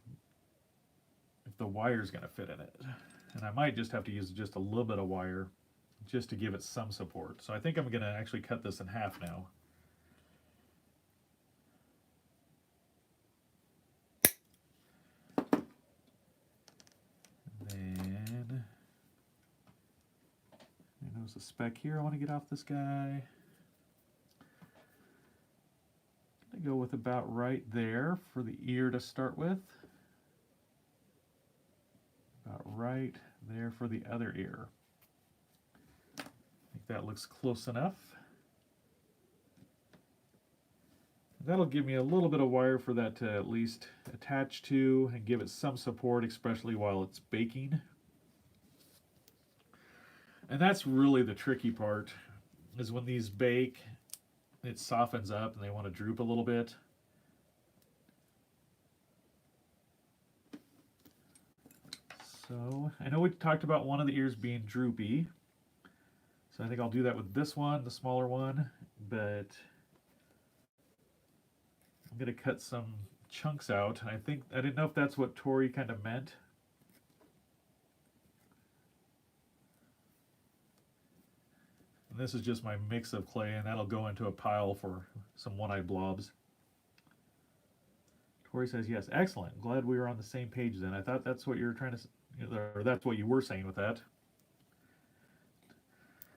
if the wire's going to fit in it. And I might just have to use just a little bit of wire just to give it some support. So I think I'm going to actually cut this in half now. And then there's a speck here I want to get off this guy. I'm going to go with about right there for the ear to start with. About right there for the other ear. I think that looks close enough. That'll give me a little bit of wire for that to at least attach to and give it some support, especially while it's baking. And that's really the tricky part, is when these bake, it softens up and they want to droop a little bit. So I know we talked about one of the ears being droopy. So I think I'll do that with this one, the smaller one, but I'm going to cut some chunks out. And I didn't know if that's what Tori kind of meant. And this is just my mix of clay, and that'll go into a pile for some one-eyed blobs. Tori says, yes, excellent. Glad we were on the same page then. I thought that's what you were trying to, or that's what you were saying with that.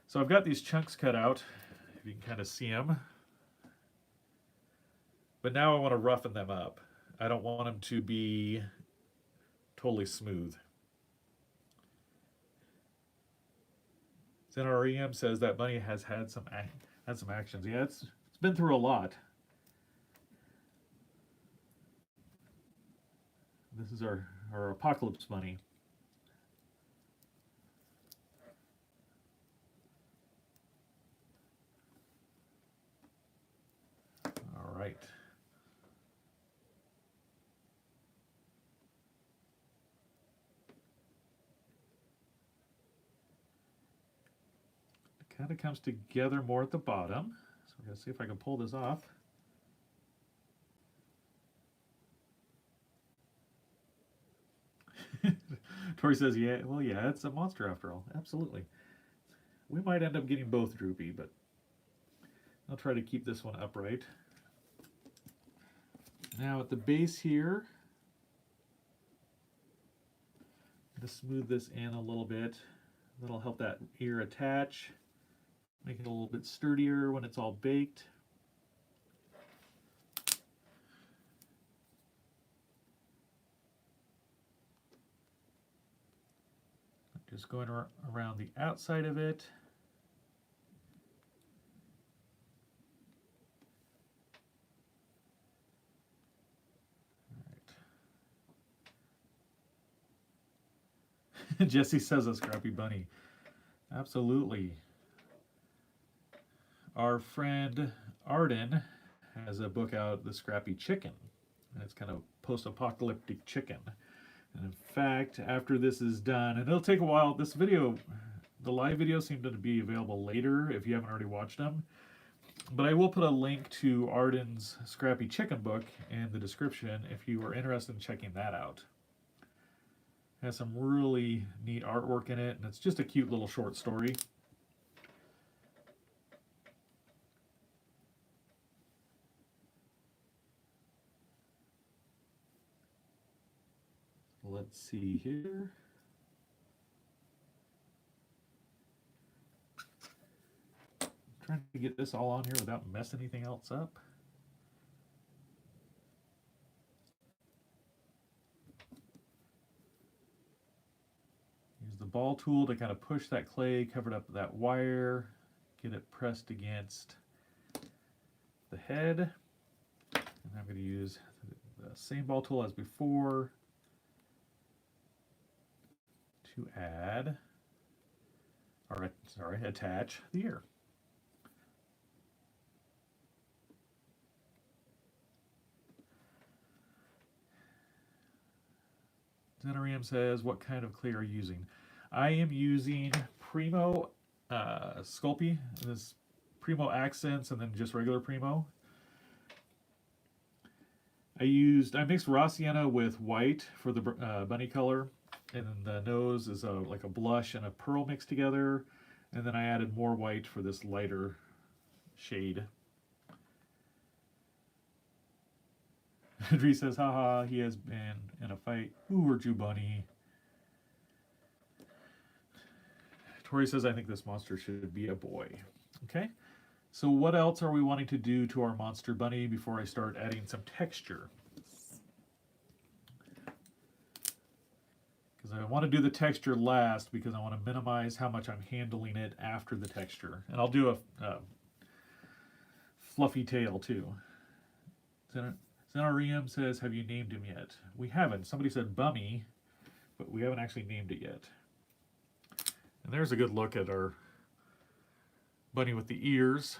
So I've got these chunks cut out, if you can kind of see them. But now I want to roughen them up. I don't want them to be totally smooth. NREM says that bunny has had some actions. Yeah, it's been through a lot. This is our apocalypse bunny. All right. Kind of comes together more at the bottom. So we're going to see if I can pull this off. Tori says, yeah, well, yeah, it's a monster after all. Absolutely. We might end up getting both droopy, but I'll try to keep this one upright. Now at the base here, to smooth this in a little bit. That'll help that ear attach, make it a little bit sturdier when it's all baked. Just going around the outside of it. Jesse says a Scrappy Bunny. Absolutely. Our friend Arden has a book out, The Scrappy Chicken. And it's kind of post-apocalyptic chicken. And in fact, after this is done, and it'll take a while, this video, the live videos seem to be available later if you haven't already watched them. But I will put a link to Arden's Scrappy Chicken book in the description if you are interested in checking that out. It has some really neat artwork in it, and it's just a cute little short story. Let's see here. I'm trying to get this all on here without messing anything else up. Use the ball tool to kind of push that clay covered up that wire, get it pressed against the head. And I'm going to use the same ball tool as before to add, or sorry, attach the ear. Zenarium says, what kind of clay are you using? I am using Primo Sculpey, this Primo Accents, and then just regular Primo. I mixed raw sienna with white for the bunny color, and then the nose is like a blush and a pearl mixed together, and then I added more white for this lighter shade. Dre says, haha, he has been in a fight. Who hurt you, bunny? Tori says, I think this monster should be a boy. Okay, so what else are we wanting to do to our monster bunny before I start adding some texture? Because I want to do the texture last because I want to minimize how much I'm handling it after the texture. And I'll do a fluffy tail too. Zenarium says, have you named him yet? We haven't. Somebody said Bummy, but we haven't actually named it yet. And there's a good look at our bunny with the ears.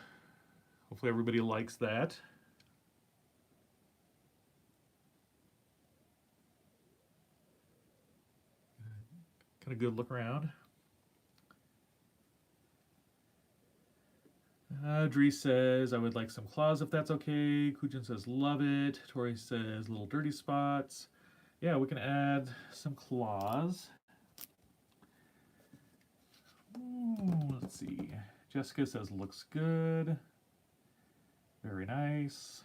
Hopefully everybody likes that. Kind of good look around. Dre says, I would like some claws if that's okay. Kujin says, love it. Tori says, little dirty spots. Yeah, we can add some claws. Ooh, let's see. Jessica says, looks good. Very nice.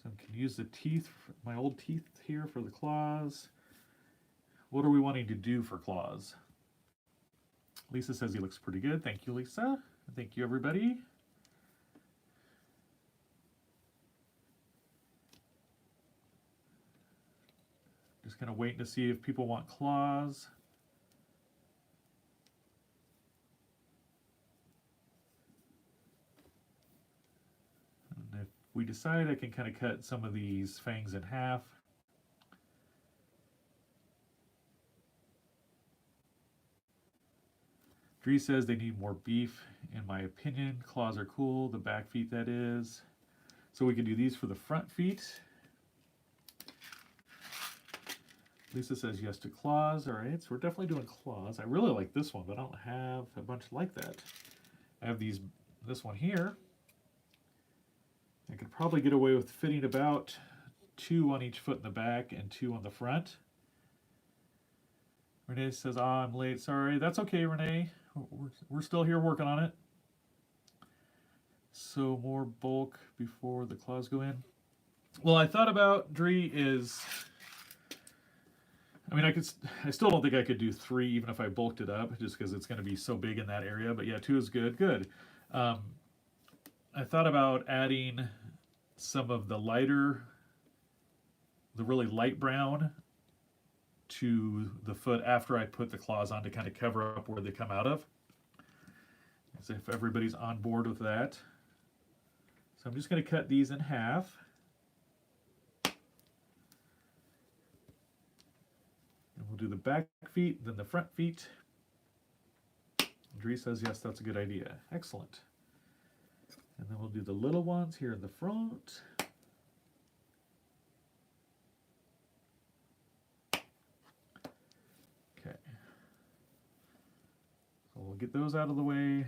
So I can use the teeth, my old teeth here for the claws. What are we wanting to do for claws? Lisa says he looks pretty good. Thank you, Lisa. Thank you, everybody. Just kind of waiting to see if people want claws. And if we decide, I can kind of cut some of these fangs in half. Dree says they need more beef, in my opinion. Claws are cool, the back feet that is. So we can do these for the front feet. Lisa says yes to claws. All right, so we're definitely doing claws. I really like this one, but I don't have a bunch like that. I have this one here. I could probably get away with fitting about 2 on each foot in the back and 2 on the front. Renee says, oh, I'm late. Sorry. That's okay, Renee. We're still here working on it. So more bulk before the claws go in. Well, I thought about Dree is, I mean, I still don't think I could do 3 even if I bulked it up, just because it's going to be so big in that area. But yeah, 2 is good. Good. I thought about adding some of the really light brown to the foot after I put the claws on to kind of cover up where they come out of. As if everybody's on board with that. So I'm just going to cut these in half. And we'll do the back feet, then the front feet. Dree says, yes, that's a good idea. Excellent. And then we'll do the little ones here in the front. Okay. So we'll get those out of the way.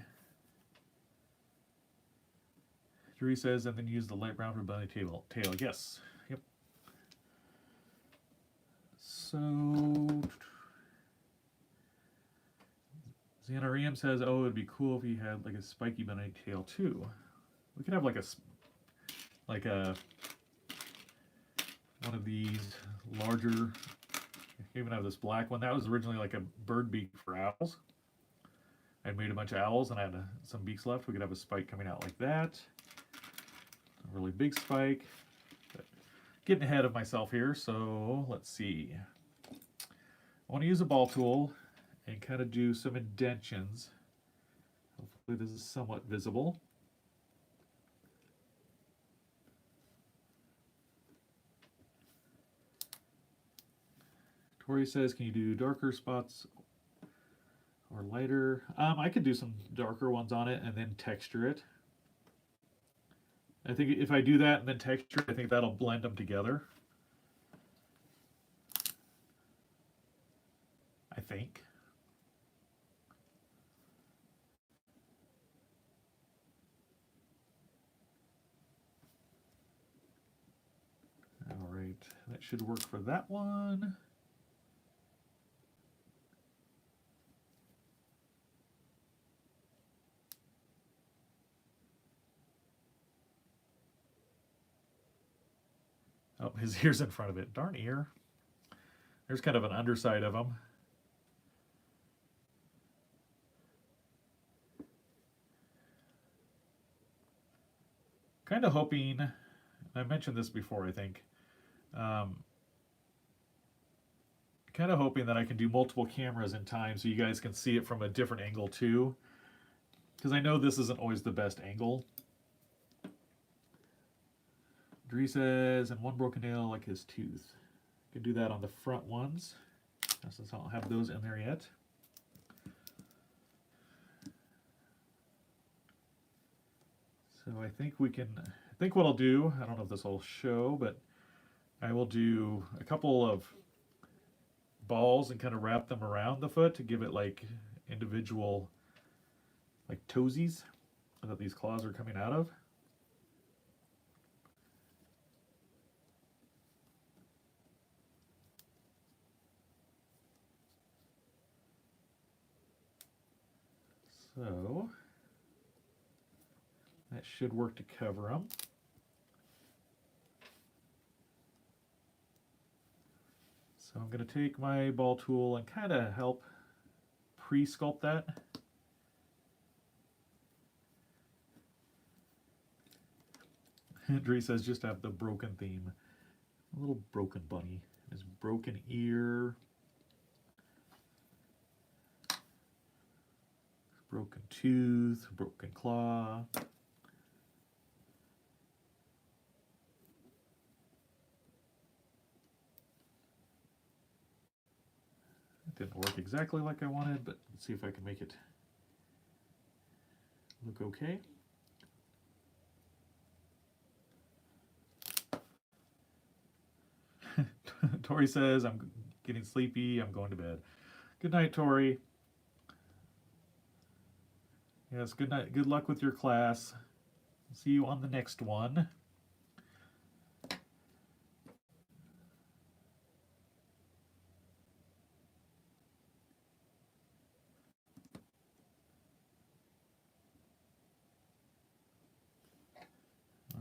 Dree says, and then use the light brown for bunny tail. Yes. Yep. So Xanarium says, oh, it'd be cool if he had like a spiky bunny tail too. We could have like a one of these larger. I even have this black one. That was originally like a bird beak for owls. I made a bunch of owls and I had some beaks left. We could have a spike coming out like that. A really big spike. But getting ahead of myself here, so let's see. I want to use a ball tool and kind of do some indentions. Hopefully this is somewhat visible. Tori says, can you do darker spots or lighter? I could do some darker ones on it and then texture it. I think if I do that and then texture it, I think that'll blend them together. I think. All right, that should work for that one. Oh, his ear's in front of it. Darn ear. There's kind of an underside of him. Kind of hoping, I mentioned this before, I think. Kind of hoping that I can do multiple cameras in time so you guys can see it from a different angle too. Because I know this isn't always the best angle. Dree says, and one broken nail like his tooth. I can do that on the front ones, since I don't have those in there yet. So I think we can, I think what I'll do, I don't know if this will show, but I will do a couple of balls and kind of wrap them around the foot to give it like individual like toesies that these claws are coming out of. So that should work to cover them. So I'm going to take my ball tool and kind of help pre-sculpt that. Dree says just have the broken theme. A little broken bunny. His broken ear. Broken tooth, broken claw. It didn't work exactly like I wanted, but let's see if I can make it look okay. Tori says, I'm getting sleepy, I'm going to bed. Good night, Tori. Yes, good night. Good luck with your class. See you on the next one.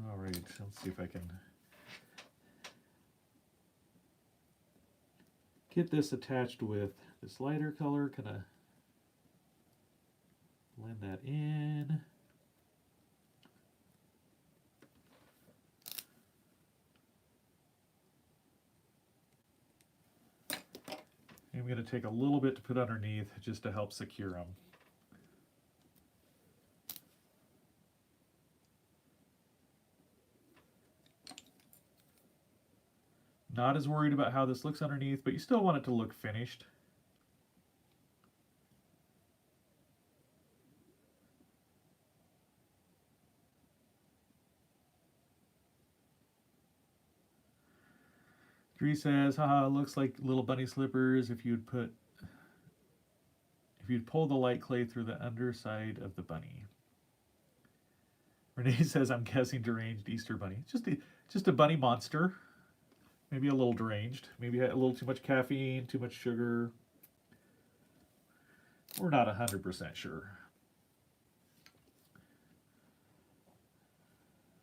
All right, let's see if I can get this attached with this lighter color, kind of blend that in. I'm going to take a little bit to put underneath just to help secure them. Not as worried about how this looks underneath, but you still want it to look finished. Dree says, haha, looks like little bunny slippers if you'd pull the light clay through the underside of the bunny. Renee says, I'm guessing deranged Easter bunny. Just a bunny monster. Maybe a little deranged. Maybe had a little too much caffeine, too much sugar. We're not 100% sure.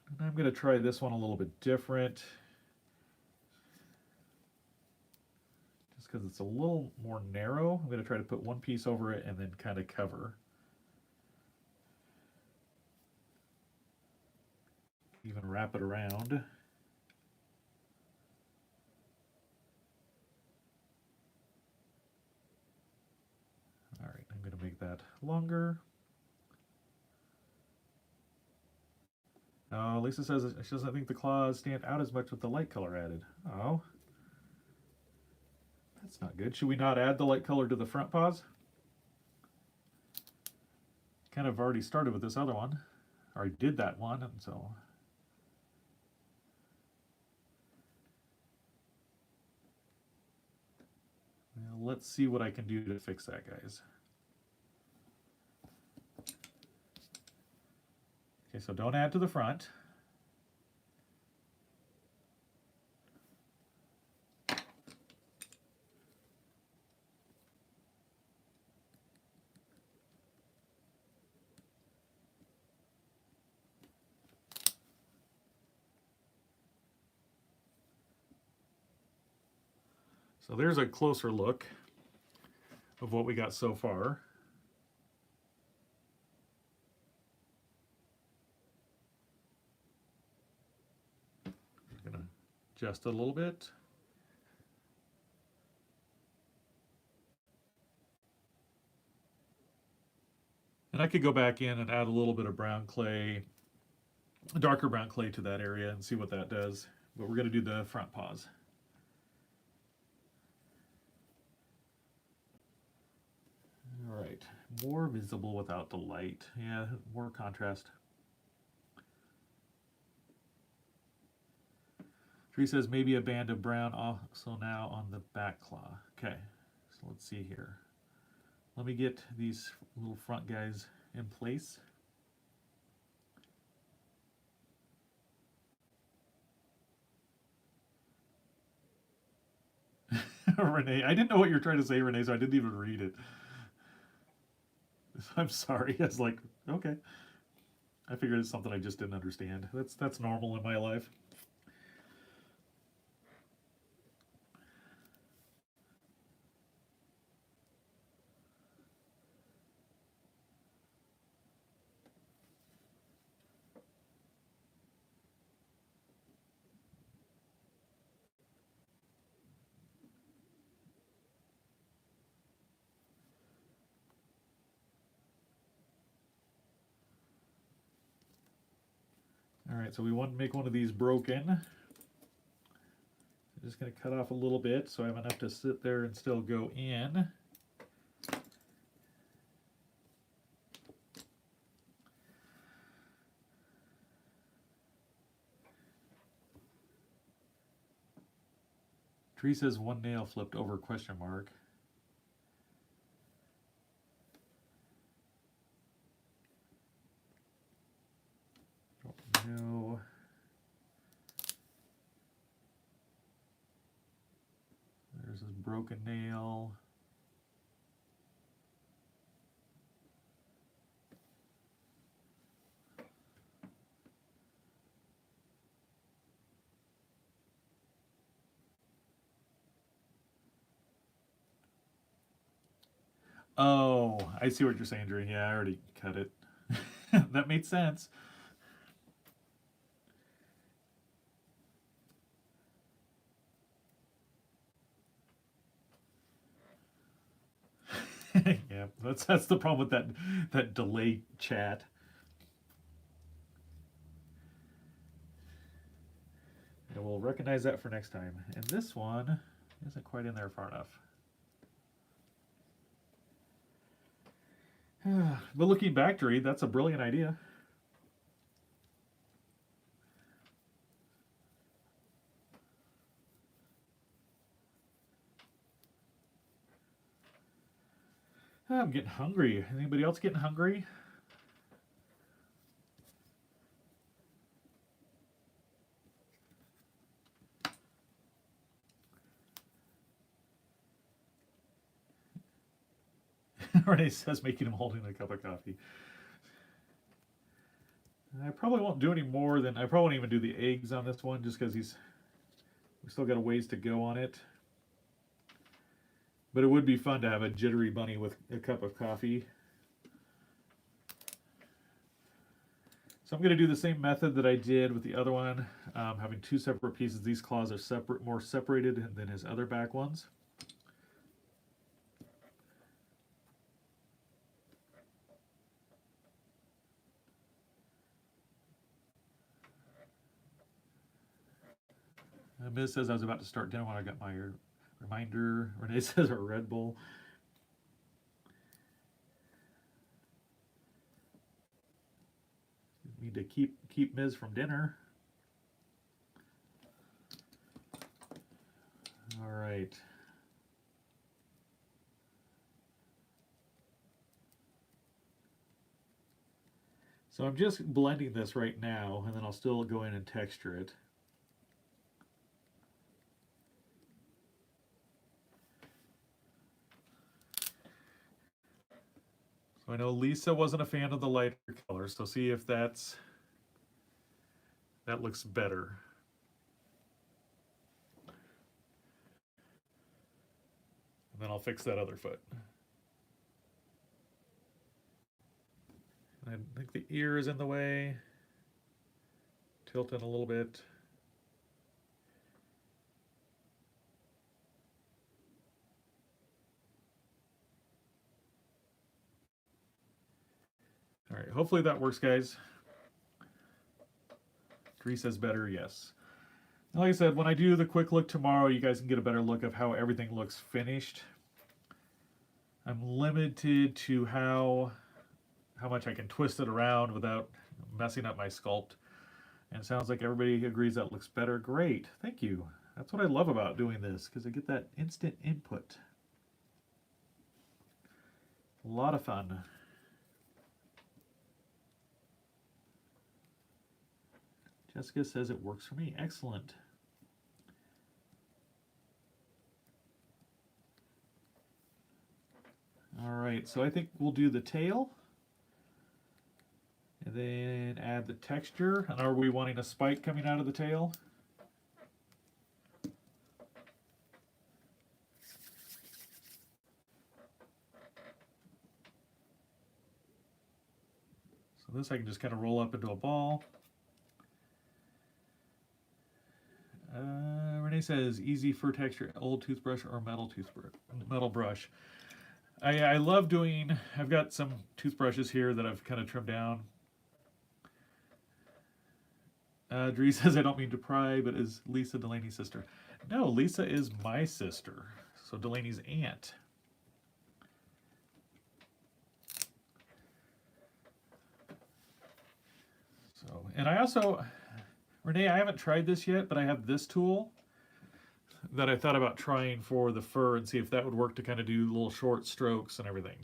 And I'm going to try this one a little bit different. Just because it's a little more narrow. I'm going to try to put one piece over it and then kind of cover. Even wrap it around. All right, I'm going to make that longer. Oh, Lisa says she doesn't think the claws stand out as much with the light color added. Oh, that's not good. Should we not add the light color to the front paws? Kind of already started with this other one. I already did that one, and so... Well, let's see what I can do to fix that, guys. Okay, so don't add to the front. So there's a closer look of what we got so far. I'm going to adjust it a little bit. And I could go back in and add a little bit of brown clay, darker brown clay to that area and see what that does. But we're going to do the front paws. All right, more visible without the light. Yeah, more contrast. Tree says maybe a band of brown also now on the back claw. Okay, so let's see here. Let me get these little front guys in place. Renee, I didn't know what you're trying to say, Renee, so I didn't even read it. I'm sorry. I was like, okay. I figured it's something I just didn't understand. That's normal in my life. All right, so we want to make one of these broken. I'm just going to cut off a little bit so I have enough to sit there and still go in. Tree says one nail flipped over question mark. No. There's this broken nail. Oh, I see what you're saying, Drew. Yeah, I already cut it. That made sense. Yeah, that's the problem with that delay chat. And we'll recognize that for next time. And this one isn't quite in there far enough. But looking back, Drew, that's a brilliant idea. I'm getting hungry. Anybody else getting hungry? Renee says making him holding a cup of coffee. I probably won't do any more than, I probably won't even do the eggs on this one just because we still got a ways to go on it. But it would be fun to have a jittery bunny with a cup of coffee. So I'm going to do the same method that I did with the other one, having two separate pieces. These claws are more separated than his other back ones. Miz says I was about to start dinner when I got my reminder. Renee says a Red Bull. Need to keep Miz from dinner. All right. So I'm just blending this right now, and then I'll still go in and texture it. So I know Lisa wasn't a fan of the lighter color, so see if that looks better. And then I'll fix that other foot. I think the ear is in the way. Tilt in a little bit. All right, hopefully that works, guys. Dree says better, yes. And like I said, when I do the quick look tomorrow, you guys can get a better look of how everything looks finished. I'm limited to how much I can twist it around without messing up my sculpt. And it sounds like everybody agrees that looks better. Great, thank you. That's what I love about doing this, because I get that instant input. A lot of fun. Jessica says it works for me. Excellent. All right, so I think we'll do the tail. And then add the texture. And are we wanting a spike coming out of the tail? So this I can just kind of roll up into a ball. Renee says easy fur texture, old toothbrush or metal brush. I love doing, I've got some toothbrushes here that I've kind of trimmed down. Dree says I don't mean to pry, but is Lisa Delaney's sister? No, Lisa is my sister. So Delaney's aunt. So, and I also, Renee, I haven't tried this yet, but I have this tool that I thought about trying for the fur and see if that would work to kind of do little short strokes and everything.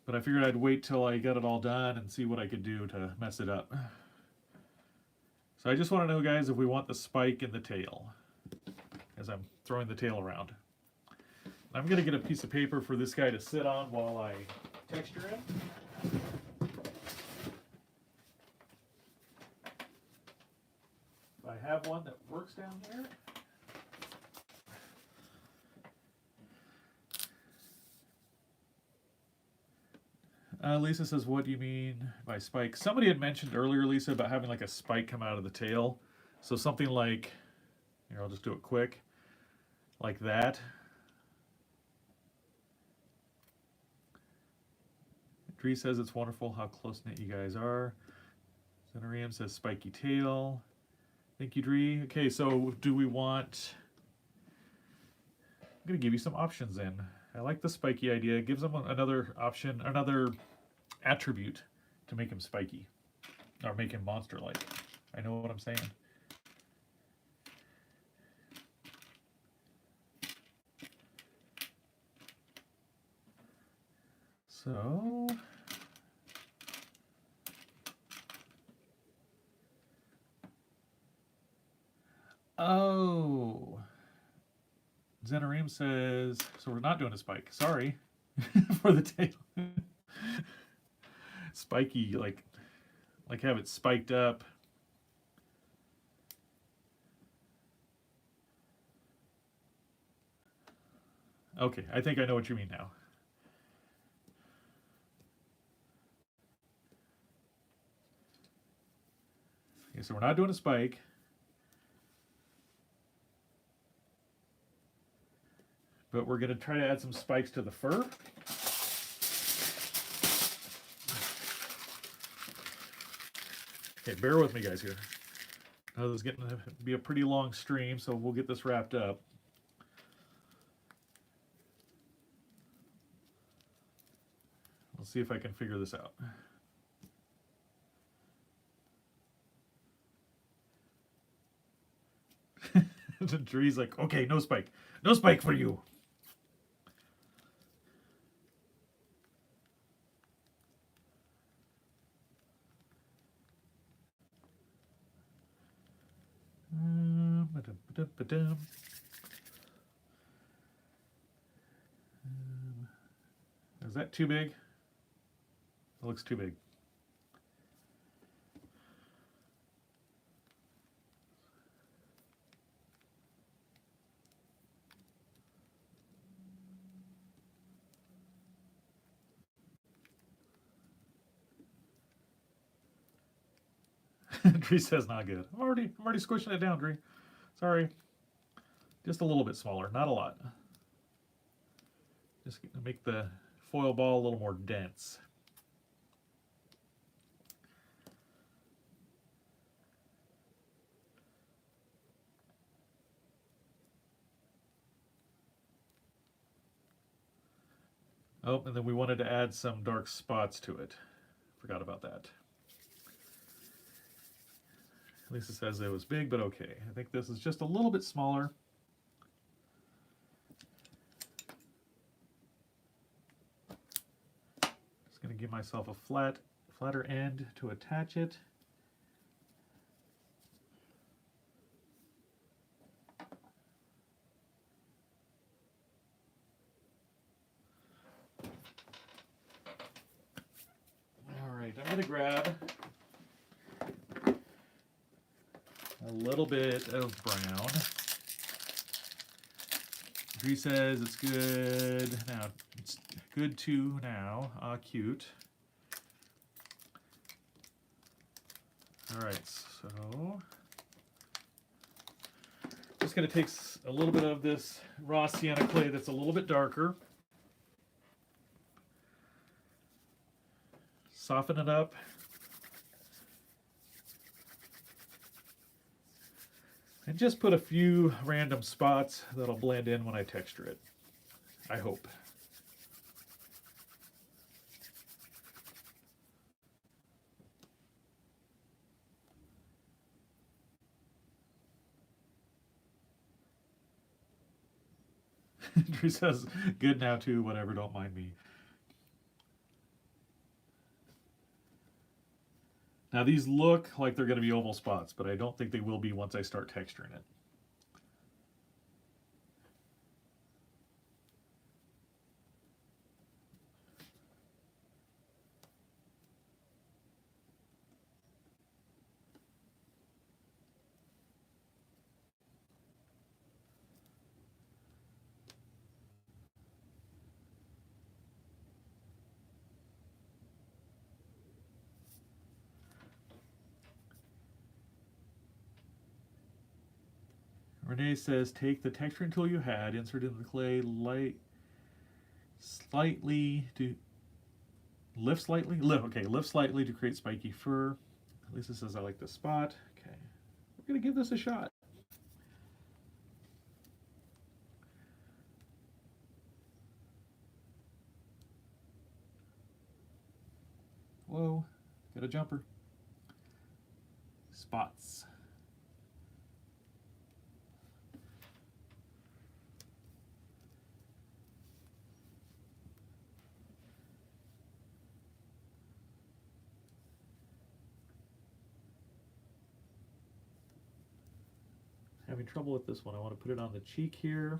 But I figured I'd wait till I got it all done and see what I could do to mess it up. So I just want to know, guys, if we want the spike in the tail as I'm throwing the tail around. I'm going to get a piece of paper for this guy to sit on while I texture him. I have one that works down here. Lisa says, what do you mean by spike? Somebody had mentioned earlier, Lisa, about having like a spike come out of the tail. So something like, here, I'll just do it quick, like that. Dree says it's wonderful how close-knit you guys are. Zenarium says spiky tail. Thank you, Dree. Okay, so do we want... I'm going to give you some options then. I like the spiky idea. It gives them another option, another attribute to make him spiky. Or make him monster-like. I know what I'm saying. So... Oh... Zenarium says, so we're not doing a spike. Sorry for the tail. Spiky, like have it spiked up. Okay, I think I know what you mean now. Okay, so we're not doing a spike. But we're going to try to add some spikes to the fur. Okay, bear with me, guys, here. Now, this is getting to be a pretty long stream, so we'll get this wrapped up. Let's see if I can figure this out. Dree's like, okay, no spike. No spike for you. Is that too big? It looks too big. Dree says not good. I'm already squishing it down, Dree. Sorry. Just a little bit smaller, not a lot. Just to make the foil ball a little more dense. Oh, and then we wanted to add some dark spots to it. Forgot about that. Lisa says it was big, but okay. I think this is just a little bit smaller. Just going to give myself a flatter end to attach it. All right, I'm going to grab a little bit of brown. Dree says it's good now. It's good too now. Cute. All right, so just going to take a little bit of this raw sienna clay that's a little bit darker. Soften it up. And just put a few random spots that'll blend in when I texture it. I hope. Drew says, good now too, whatever, don't mind me. Now these look like they're going to be oval spots, but I don't think they will be once I start texturing it. Renee says, take the texturing tool you had, insert it in the clay, slightly to lift slightly. Lift slightly to create spiky fur. Lisa says, I like the spot. Okay, we're gonna give this a shot. Whoa, got a jumper. Spots. Having trouble with this one. I want to put it on the cheek here.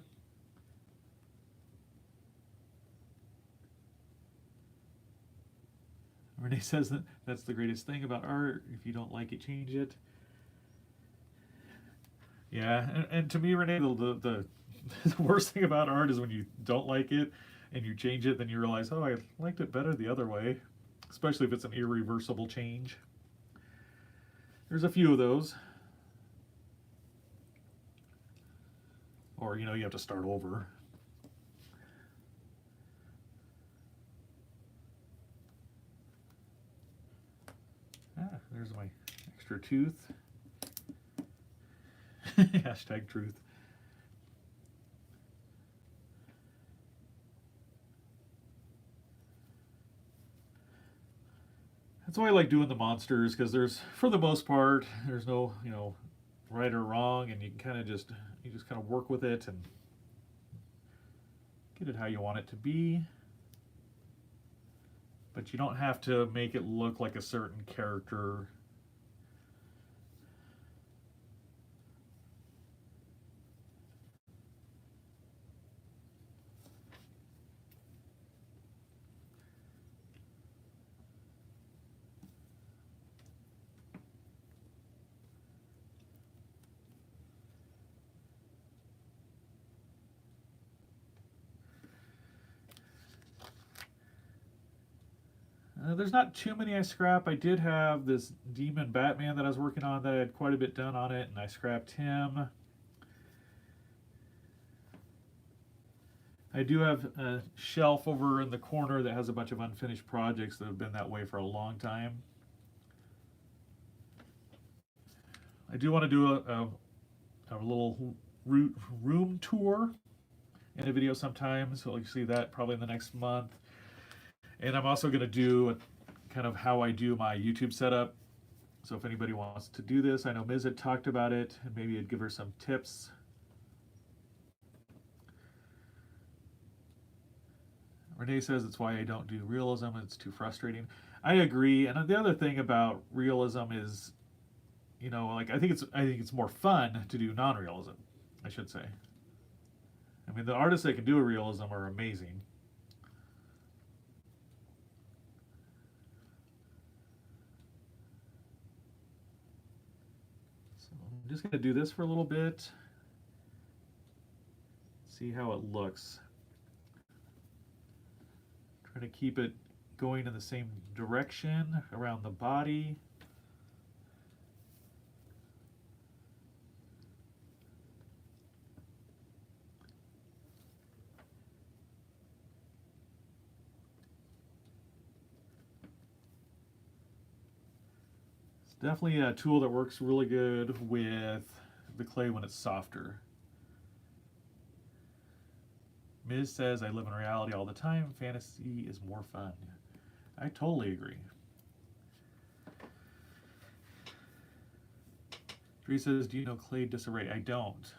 Renee says that that's the greatest thing about art. If you don't like it, change it. Yeah, and to me, Renee, the worst thing about art is when you don't like it and you change it, then you realize, oh, I liked it better the other way, especially if it's an irreversible change. There's a few of those. Or, you know, you have to start over. There's my extra tooth. Hashtag truth. That's why I like doing the monsters, because there's, for the most part, there's no, you know, right or wrong, and you can kind of just, kind of work with it and get it how you want it to be. But you don't have to make it look like a certain character. There's not too many I scrap. I did have this Demon Batman that I was working on that I had quite a bit done on it, and I scrapped him. I do have a shelf over in the corner that has a bunch of unfinished projects that have been that way for a long time. I do want to do a little room tour in a video sometime, so you'll see that probably in the next month. And I'm also going to do kind of how I do my YouTube setup. So if anybody wants to do this, I know Miz had talked about it, and maybe I'd give her some tips. Renee says it's why I don't do realism, it's too frustrating. I agree. And the other thing about realism is, you know, like I think it's more fun to do non-realism, I should say. I mean, the artists that can do a realism are amazing. I'm just going to do this for a little bit, see how it looks. Try to keep it going in the same direction around the body. Definitely a tool that works really good with the clay when it's softer. Miz says, I live in reality all the time. Fantasy is more fun. I totally agree. Dre says, do you know clay disarray? I don't.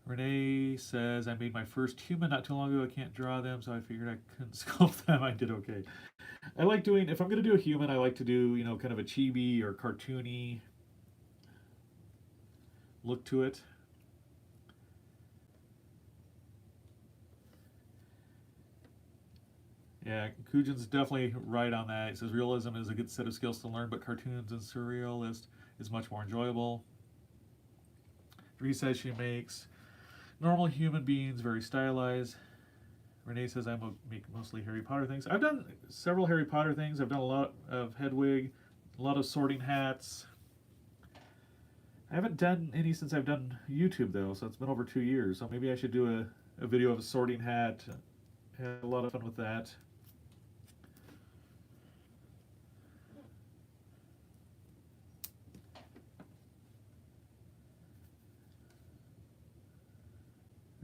Renee says, I made my first human not too long ago. I can't draw them, so I figured I couldn't sculpt them. I did okay. I like doing, if I'm going to do a human, I like to do, you know, kind of a chibi or cartoony look to it. Yeah, Kujin's definitely right on that. He says realism is a good set of skills to learn, but cartoons and surrealist is much more enjoyable. Dre says she makes normal human beings very stylized. Renee says I make mostly Harry Potter things. I've done several Harry Potter things. I've done a lot of Hedwig, a lot of sorting hats. I haven't done any since I've done YouTube though, so it's been over 2 years. So maybe I should do a video of a sorting hat. Had a lot of fun with that.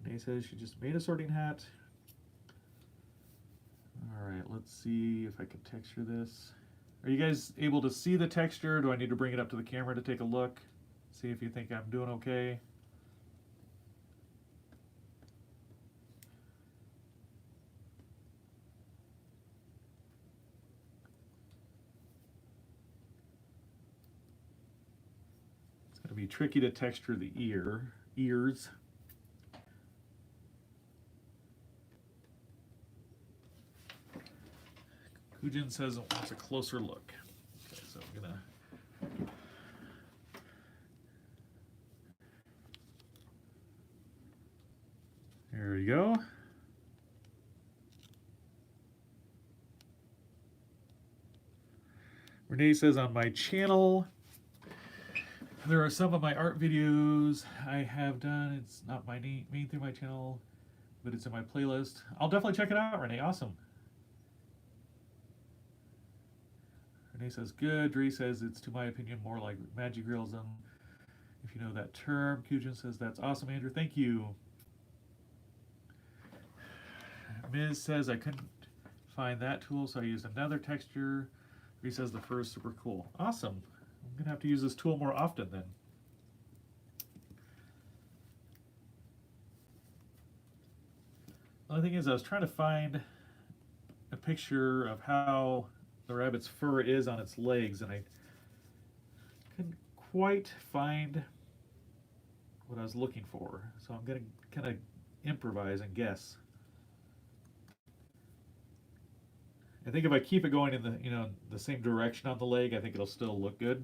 Renee says she just made a sorting hat. All right, let's see if I can texture this. Are you guys able to see the texture? Do I need to bring it up to the camera to take a look? See if you think I'm doing okay. It's going to be tricky to texture the ears. Kujin says it wants a closer look. Okay, so I'm gonna. There we go. Renee says on my channel, there are some of my art videos I have done. It's not my main through my channel, but it's in my playlist. I'll definitely check it out, Renee. Awesome. Renee says good. Dre says it's, to my opinion, more like magic realism, if you know that term. Kujin says that's awesome, Andrew. Thank you. Ms. says I couldn't find that tool, so I used another texture. Dre says the fur is super cool. Awesome. I'm gonna have to use this tool more often then. The only thing is, I was trying to find a picture of how the rabbit's fur is on its legs, and I couldn't quite find what I was looking for. So I'm gonna kind of improvise and guess. I think if I keep it going in the the same direction on the leg, I think it'll still look good.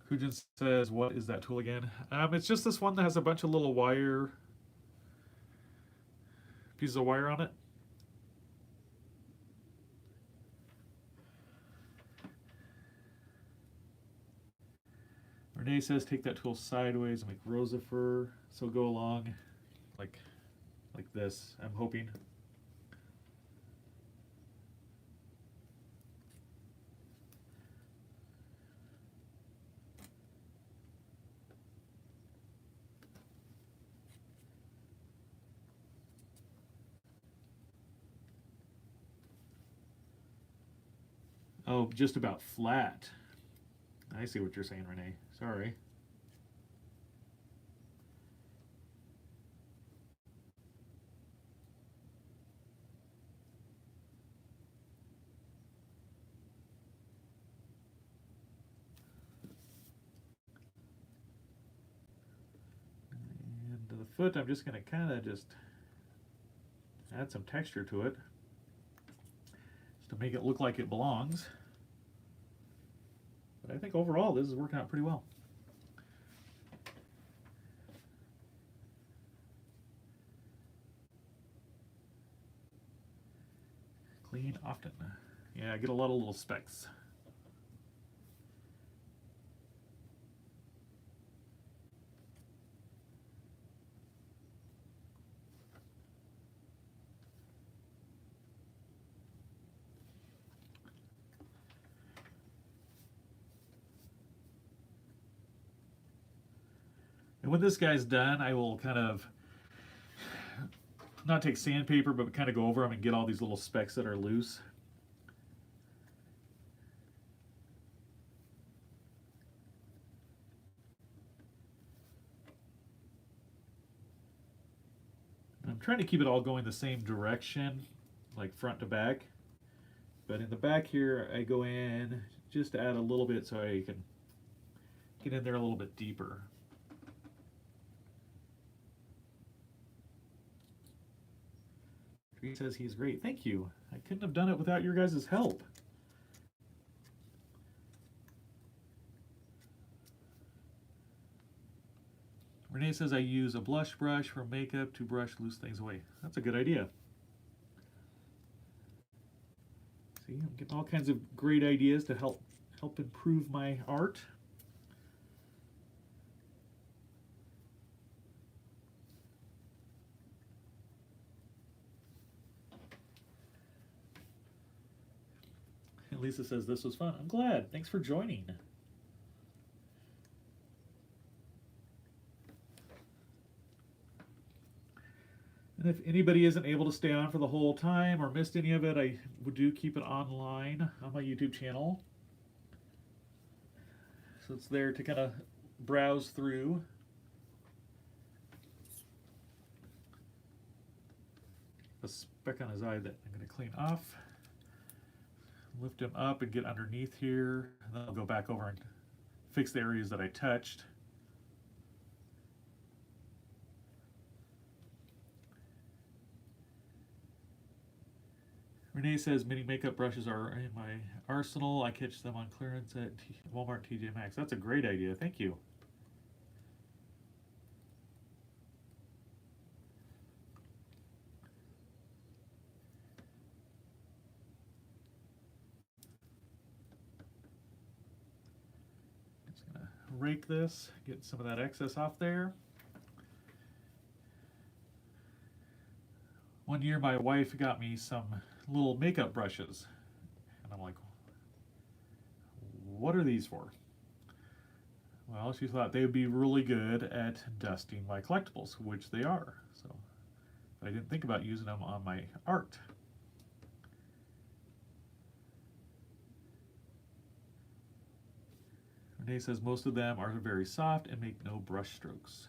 Kujin says, what is that tool again? It's just this one that has a bunch of little pieces of wire on it. Renee says take that tool sideways and make rows of fur. So go along like this, I'm hoping. Oh, just about flat. I see what you're saying, Renee. Sorry. And to the foot, I'm just going to kind of just add some texture to it, just to make it look like it belongs. But I think overall this is working out pretty well. Clean often. Yeah, I get a lot of little specks. And when this guy's done, I will kind of not take sandpaper, but kind of go over them and get all these little specks that are loose. I'm trying to keep it all going the same direction, like front to back. But in the back here, I go in just to add a little bit so I can get in there a little bit deeper. He says he's great. Thank you. I couldn't have done it without your guys' help. Renee says I use a blush brush for makeup to brush loose things away. That's a good idea. See, I'm getting all kinds of great ideas to help help improve my art. And Lisa says this was fun. I'm glad. Thanks for joining. And if anybody isn't able to stay on for the whole time or missed any of it, I do keep it online on my YouTube channel. So it's there to kind of browse through. A speck on his eye that I'm going to clean off. Lift him up and get underneath here. And then I'll go back over and fix the areas that I touched. Renee says mini makeup brushes are in my arsenal. I catch them on clearance at Walmart TJ Maxx. That's a great idea. Thank you. Just gonna rake this, get some of that excess off there. One year my wife got me some little makeup brushes and I'm like, what are these for? Well, she thought they would be really good at dusting my collectibles, which they are. So but I didn't think about using them on my art. Renee says most of them are very soft and make no brush strokes.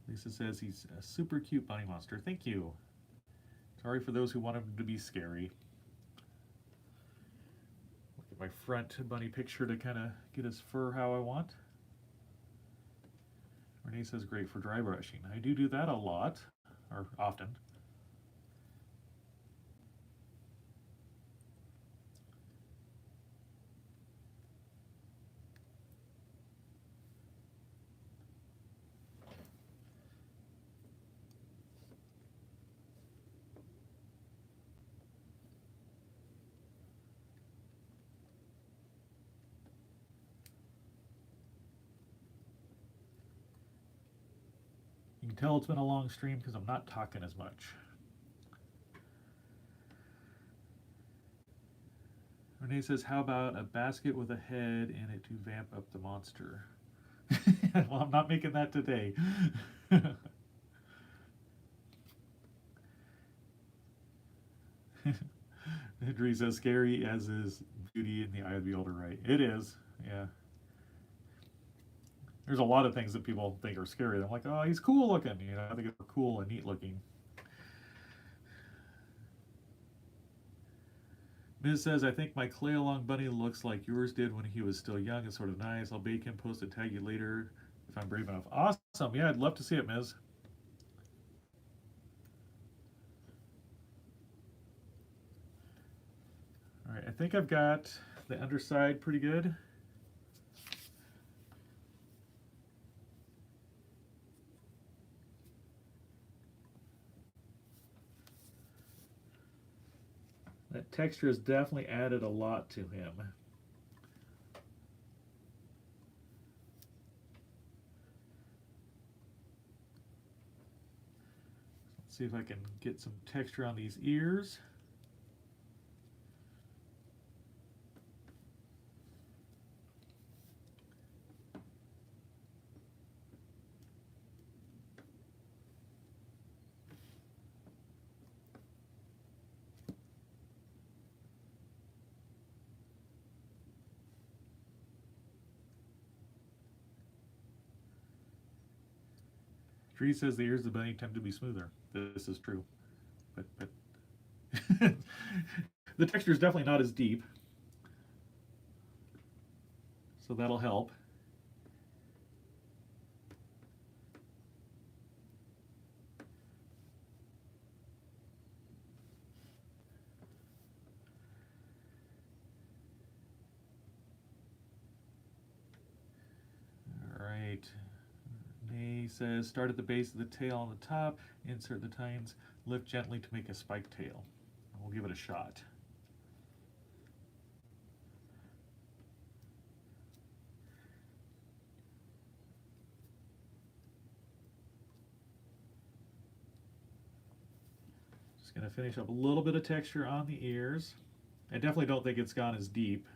Lisa says he's a super cute bunny monster. Thank you. Sorry for those who want him to be scary. Look at my front bunny picture to kind of get his fur how I want. Renee says great for dry brushing. I do that a lot, or often. You can tell it's been a long stream because I'm not talking as much. Renee says, how about a basket with a head in it to vamp up the monster? Well, I'm not making that today. Idris says, scary as is beauty in the eye of the beholder, right? It is, yeah. There's a lot of things that people think are scary. I'm like, oh, he's cool looking. You know, I think it's cool and neat looking. Ms. says, I think my clay along bunny looks like yours did when he was still young. It's sort of nice. I'll bake him, post it, tag you later if I'm brave enough. Awesome. Yeah, I'd love to see it, Ms. All right, I think I've got the underside pretty good. That texture has definitely added a lot to him. Let's see if I can get some texture on these ears. Tree says the ears of the bunny tend to be smoother. This is true, but the texture is definitely not as deep, so that'll help. All right. Renee says, start at the base of the tail on the top, insert the tines, lift gently to make a spiked tail. We'll give it a shot. Just going to finish up a little bit of texture on the ears. I definitely don't think it's gone as deep.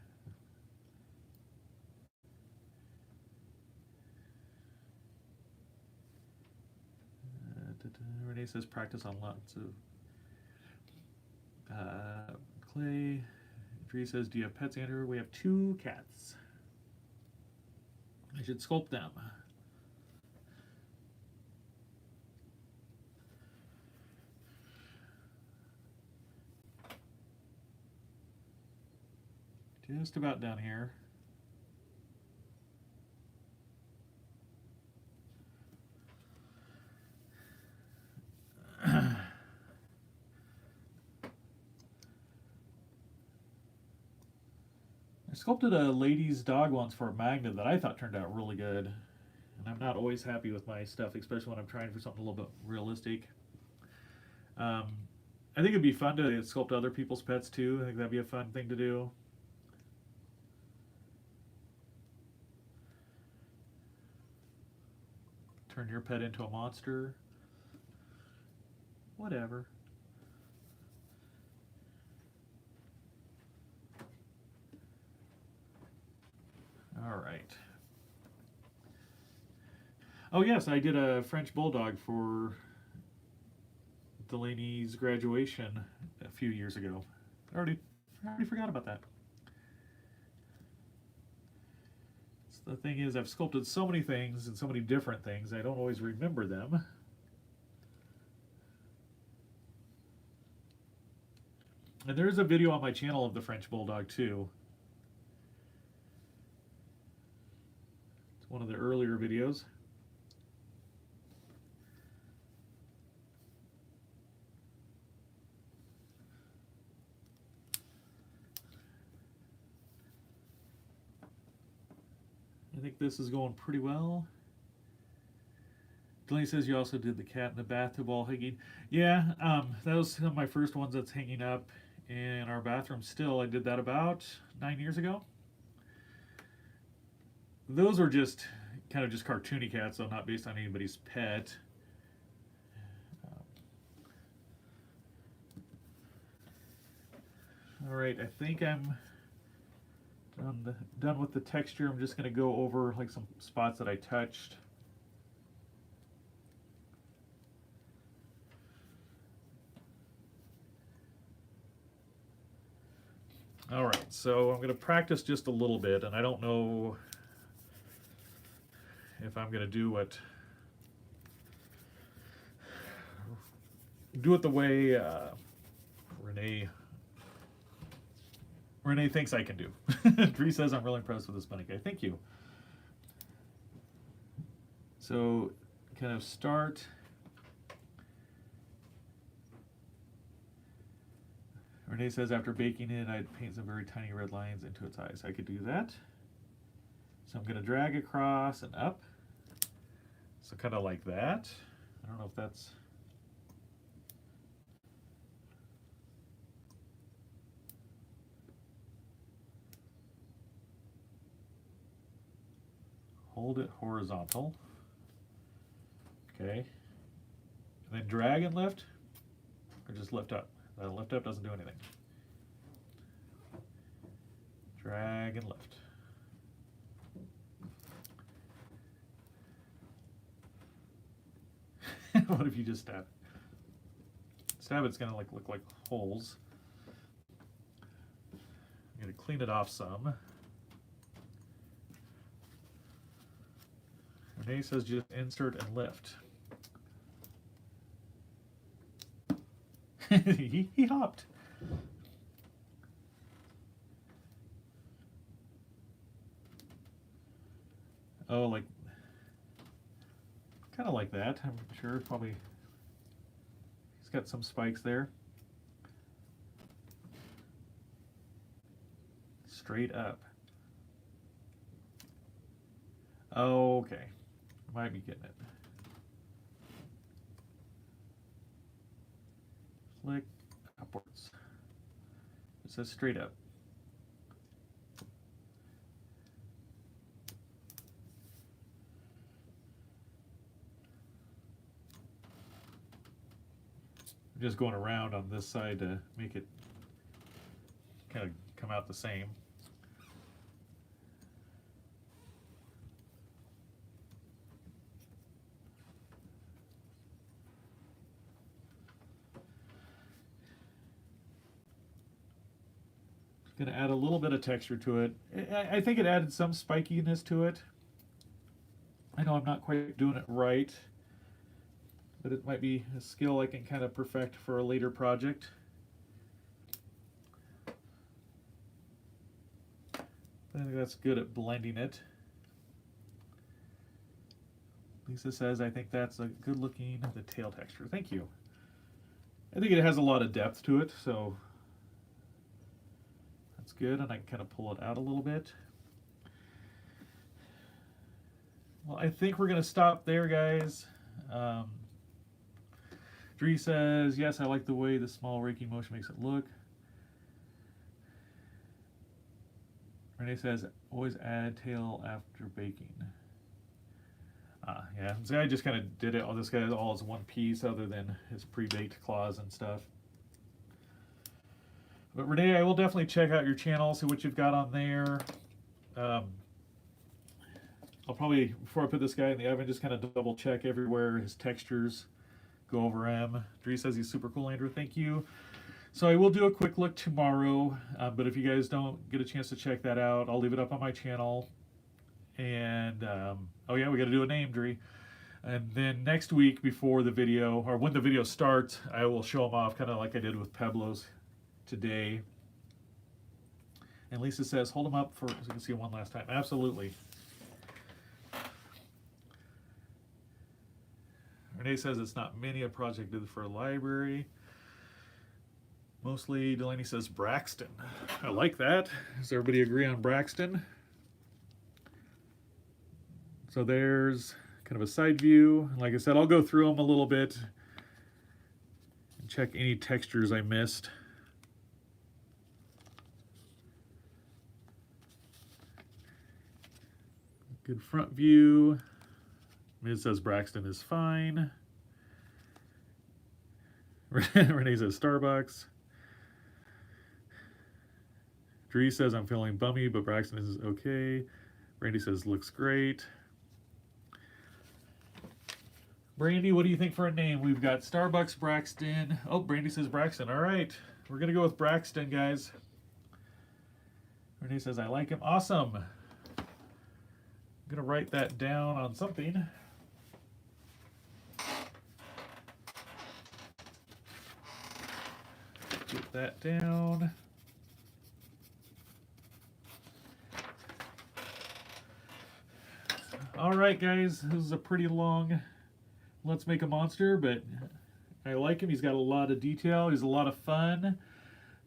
Renee says practice on lots of clay. Dree says, do you have pets, Andrew? We have 2 cats. I should sculpt them. Just about done here. I sculpted a lady's dog once for a magnet that I thought turned out really good. And I'm not always happy with my stuff, especially when I'm trying for something a little bit realistic. I think it'd be fun to sculpt other people's pets too. I think that'd be a fun thing to do. Turn your pet into a monster. Whatever. All right. Oh yes, I did a French Bulldog for Delaney's graduation a few years ago. I already forgot about that. So the thing is, I've sculpted so many things and so many different things, I don't always remember them. And there's a video on my channel of the French Bulldog too. It's one of the earlier videos. I think this is going pretty well. Delaney says you also did the cat in the bathtub all hanging. Yeah, that was some of my first ones that's hanging up in our bathroom still. I did that about 9 years ago. Those are just kind of just cartoony cats, though, not based on anybody's pet. All right, I think I'm done with the texture. I'm just going to go over like some spots that I touched. All right, so I'm going to practice just a little bit, and I don't know if I'm going to do it the way Renee thinks I can do. Dree says I'm really impressed with this bunny guy. Thank you. So, kind of start. Renee says after baking it, I'd paint some very tiny red lines into its eyes. I could do that. So I'm going to drag across and up. So kind of like that. I don't know if that's... Hold it horizontal. Okay. And then drag and lift, or just lift up. That lift up doesn't do anything. Drag and lift. What if you just stab it? Stab it's gonna like look like holes. I'm gonna clean it off some. Renee says just insert and lift. he hopped. Oh, like kind of like that. I'm sure probably he's got some spikes there. Straight up. Okay. I might be getting it. Flick upwards. It says straight up. I'm just going around on this side to make it kind of come out the same. Going to add a little bit of texture to it. I think it added some spikiness to it. I know I'm not quite doing it right, but it might be a skill I can kind of perfect for a later project. I think that's good at blending it. Lisa says, I think that's a good looking, the tail texture. Thank you. I think it has a lot of depth to it, so that's good, and I can kind of pull it out a little bit. Well, I think we're going to stop there, guys. Dree says, yes, I like the way the small raking motion makes it look. Renee says, always add tail after baking. Yeah, this guy just kind of did it. This guy all is one piece other than his pre-baked claws and stuff. But Renee, I will definitely check out your channel, see what you've got on there. I'll probably, before I put this guy in the oven, just kind of double check everywhere, his textures, go over him. Dree says he's super cool, Andrew, thank you. So I will do a quick look tomorrow, but if you guys don't get a chance to check that out, I'll leave it up on my channel. And, oh yeah, we got to do a name, Dree. And then next week before the video, or when the video starts, I will show them off, kind of like I did with Peblos today. And Lisa says, hold them up for, so you can see one last time. Absolutely. Renee says it's not many a project did for a library. Mostly, Delaney says Braxton. I like that. Does everybody agree on Braxton? So there's kind of a side view. Like I said, I'll go through them a little bit and check any textures I missed. Good front view. It says Braxton is fine. Renee says Starbucks. Dree says I'm feeling bummy, but Braxton is okay. Brandy says looks great. Brandy, what do you think for a name? We've got Starbucks, Braxton. Oh, Brandy says Braxton. All right, we're gonna go with Braxton, guys. Renee says I like him. Awesome. I'm gonna write that down on something. Get that down. All right, guys, this is a pretty long Let's Make a Monster, but I like him. He's got a lot of detail. He's a lot of fun.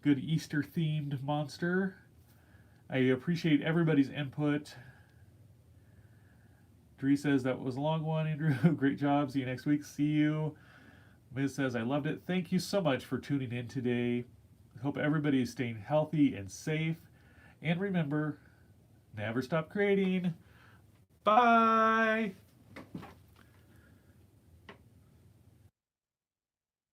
Good Easter-themed monster. I appreciate everybody's input. Dree says that was a long one, Andrew. Great job. See you next week. See you. Miz says, I loved it. Thank you so much for tuning in today. Hope everybody is staying healthy and safe. And remember, never stop creating. Bye.